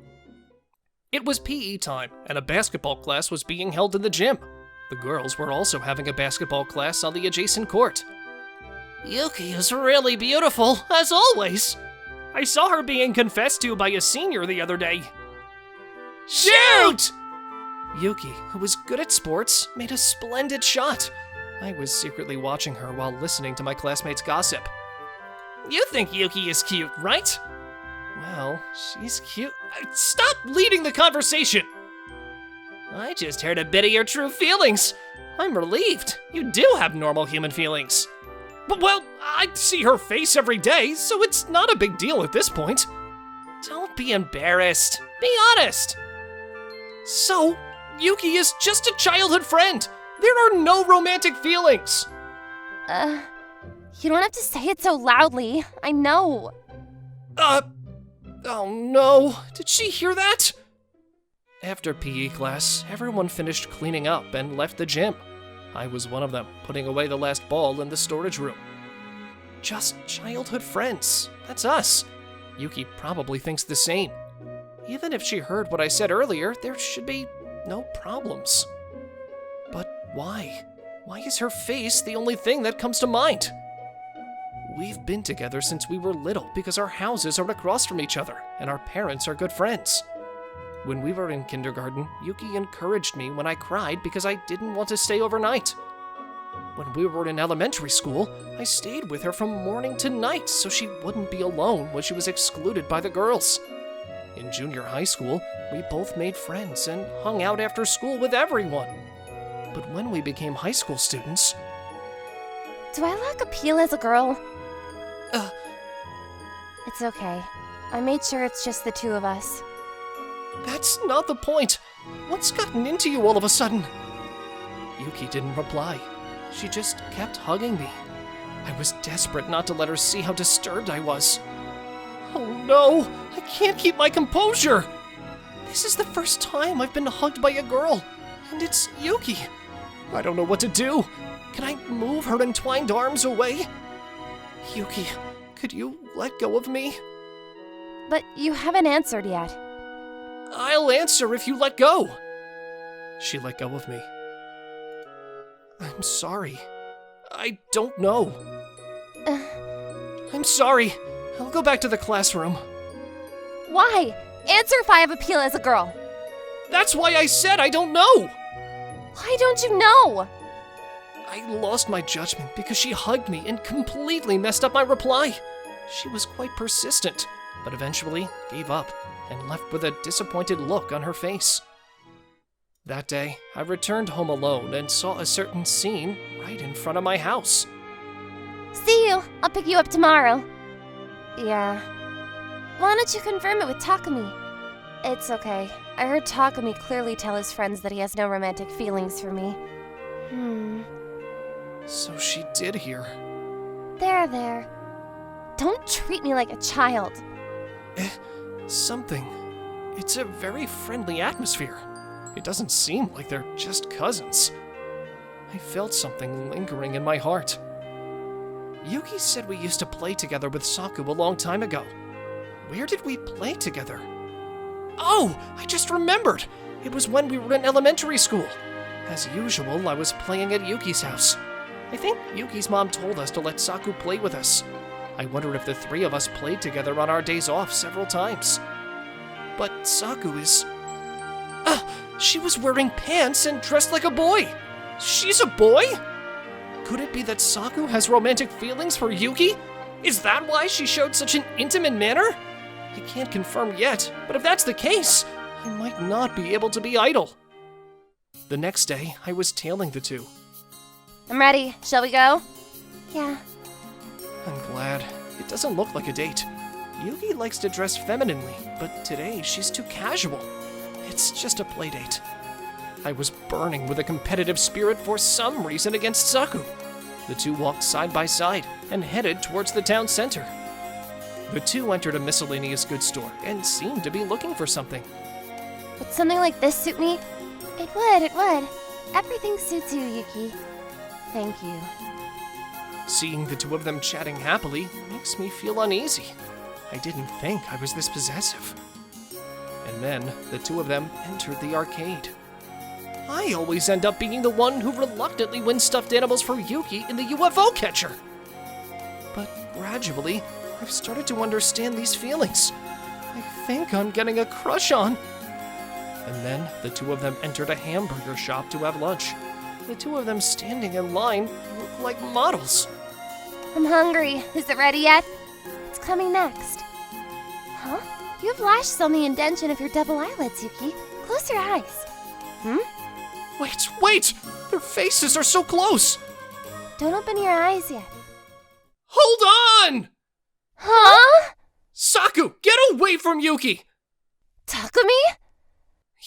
Speaker 1: It was PE time, and a basketball class was being held in the gym. The girls were also having a basketball class on the adjacent court. Yuki is really beautiful, as always. I saw her being confessed to by a senior the other day. Shoot! Yuki, who was good at sports, made a splendid shot. I was secretly watching her while listening to my classmates' gossip. You think Yuki is cute, right? Well, she's cute. Stop leading the conversation! I just heard a bit of your true feelings. I'm relieved. You do have normal human feelings. But, well, I see her face every day, so it's not a big deal at this point. Don't be embarrassed. Be honest. So, Yuki is just a childhood friend. There are no romantic feelings.
Speaker 9: You don't have to say it so loudly. I know.
Speaker 1: Oh no. Did she hear that? After PE class, everyone finished cleaning up and left the gym. I was one of them, putting away the last ball in the storage room. Just childhood friends. That's us. Yuki probably thinks the same. Even if she heard what I said earlier, there should be no problems. But why? Why is her face the only thing that comes to mind? We've been together since we were little because our houses are across from each other and our parents are good friends. When we were in kindergarten, Yuki encouraged me when I cried because I didn't want to stay overnight. When we were in elementary school, I stayed with her from morning to night so she wouldn't be alone when she was excluded by the girls. In junior high school, we both made friends and hung out after school with everyone. But when we became high school students...
Speaker 9: Do I lack appeal as a girl? It's okay. I made sure it's just the two of us.
Speaker 1: That's not the point. What's gotten into you all of a sudden? Yuki didn't reply. She just kept hugging me. I was desperate not to let her see how disturbed I was. Oh no, I can't keep my composure. This is the first time I've been hugged by a girl, and it's Yuki. I don't know what to do. Can I move her entwined arms away? Yuki, could you let go of me?
Speaker 9: But you haven't answered yet.
Speaker 1: I'll answer if you let go. She let go of me. I'm sorry. I don't know. I'm sorry. I'll go back to the classroom.
Speaker 9: Why? Answer if I have appeal as a girl.
Speaker 1: That's why I said I don't know.
Speaker 9: Why don't you know?
Speaker 1: I lost my judgment because she hugged me and completely messed up my reply. She was quite persistent, but eventually gave up and left with a disappointed look on her face. That day, I returned home alone and saw a certain scene right in front of my house.
Speaker 9: See you. I'll pick you up tomorrow. Yeah. Why don't you confirm it with Takumi? It's okay. I heard Takumi clearly tell his friends that he has no romantic feelings for me.
Speaker 1: So she did hear.
Speaker 9: There. Don't treat me like a child.
Speaker 1: Something. It's a very friendly atmosphere. It doesn't seem like they're just cousins. I felt something lingering in my heart. Yuki said we used to play together with Saku a long time ago. Where did we play together? Oh, I just remembered! It was when we were in elementary school. As usual, I was playing at Yuki's house. I think Yuki's mom told us to let Saku play with us. I wondered if the three of us played together on our days off several times. But Saku is... she was wearing pants and dressed like a boy! She's a boy? Could it be that Saku has romantic feelings for Yuki? Is that why she showed such an intimate manner? I can't confirm yet, but if that's the case, I might not be able to be idle. The next day, I was tailing the two.
Speaker 9: I'm ready. Shall we go? Yeah.
Speaker 1: I'm glad. It doesn't look like a date. Yuki likes to dress femininely, but today she's too casual. It's just a play date. I was burning with a competitive spirit for some reason against Saku. The two walked side by side and headed towards the town center. The two entered a miscellaneous goods store and seemed to be looking for something.
Speaker 9: Would something like this suit me? It would. Everything suits you, Yuki. Thank you.
Speaker 1: Seeing the two of them chatting happily makes me feel uneasy. I didn't think I was this possessive. And then the two of them entered the arcade. I always end up being the one who reluctantly wins stuffed animals for Yuki in the UFO catcher. But gradually, I've started to understand these feelings. I think I'm getting a crush on. And then the two of them entered a hamburger shop to have lunch. The two of them standing in line look like models.
Speaker 9: I'm hungry. Is it ready yet? It's coming next. Huh? You have lashes on the indention of your double eyelids, Yuki. Close your eyes.
Speaker 1: Wait! Their faces are so close!
Speaker 9: Don't open your eyes yet.
Speaker 1: Hold on!
Speaker 9: Huh?
Speaker 1: Saku, get away from Yuki!
Speaker 9: Takumi?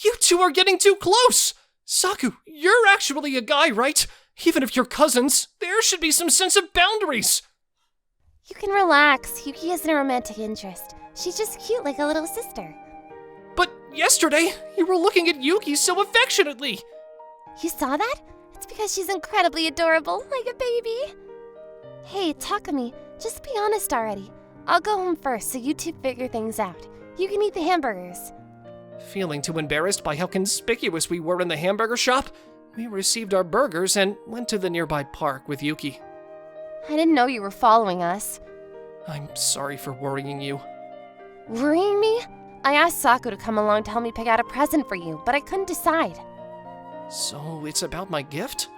Speaker 1: You two are getting too close! Saku, you're actually a guy, right? Even if you're cousins, there should be some sense of boundaries!
Speaker 9: You can relax. Yuki isn't a romantic interest. She's just cute like a little sister.
Speaker 1: But yesterday, you were looking at Yuki so affectionately!
Speaker 9: You saw that? It's because she's incredibly adorable, like a baby. Hey, Takumi, just be honest already. I'll go home first so you two figure things out. You can eat the hamburgers.
Speaker 1: Feeling too embarrassed by how conspicuous we were in the hamburger shop, we received our burgers and went to the nearby park with Yuki.
Speaker 9: I didn't know you were following us.
Speaker 1: I'm sorry for worrying you.
Speaker 9: Worrying me? I asked Saku to come along to help me pick out a present for you, but I couldn't decide.
Speaker 1: So it's about my gift?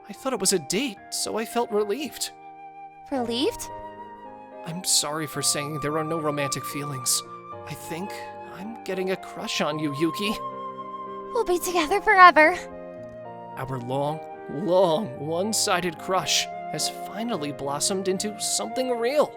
Speaker 1: I thought it was a date, so I felt relieved.
Speaker 9: Relieved?
Speaker 1: I'm sorry for saying there are no romantic feelings. I think I'm getting a crush on you, Yuki.
Speaker 9: We'll be together forever.
Speaker 1: Our long, one-sided crush has finally blossomed into something real.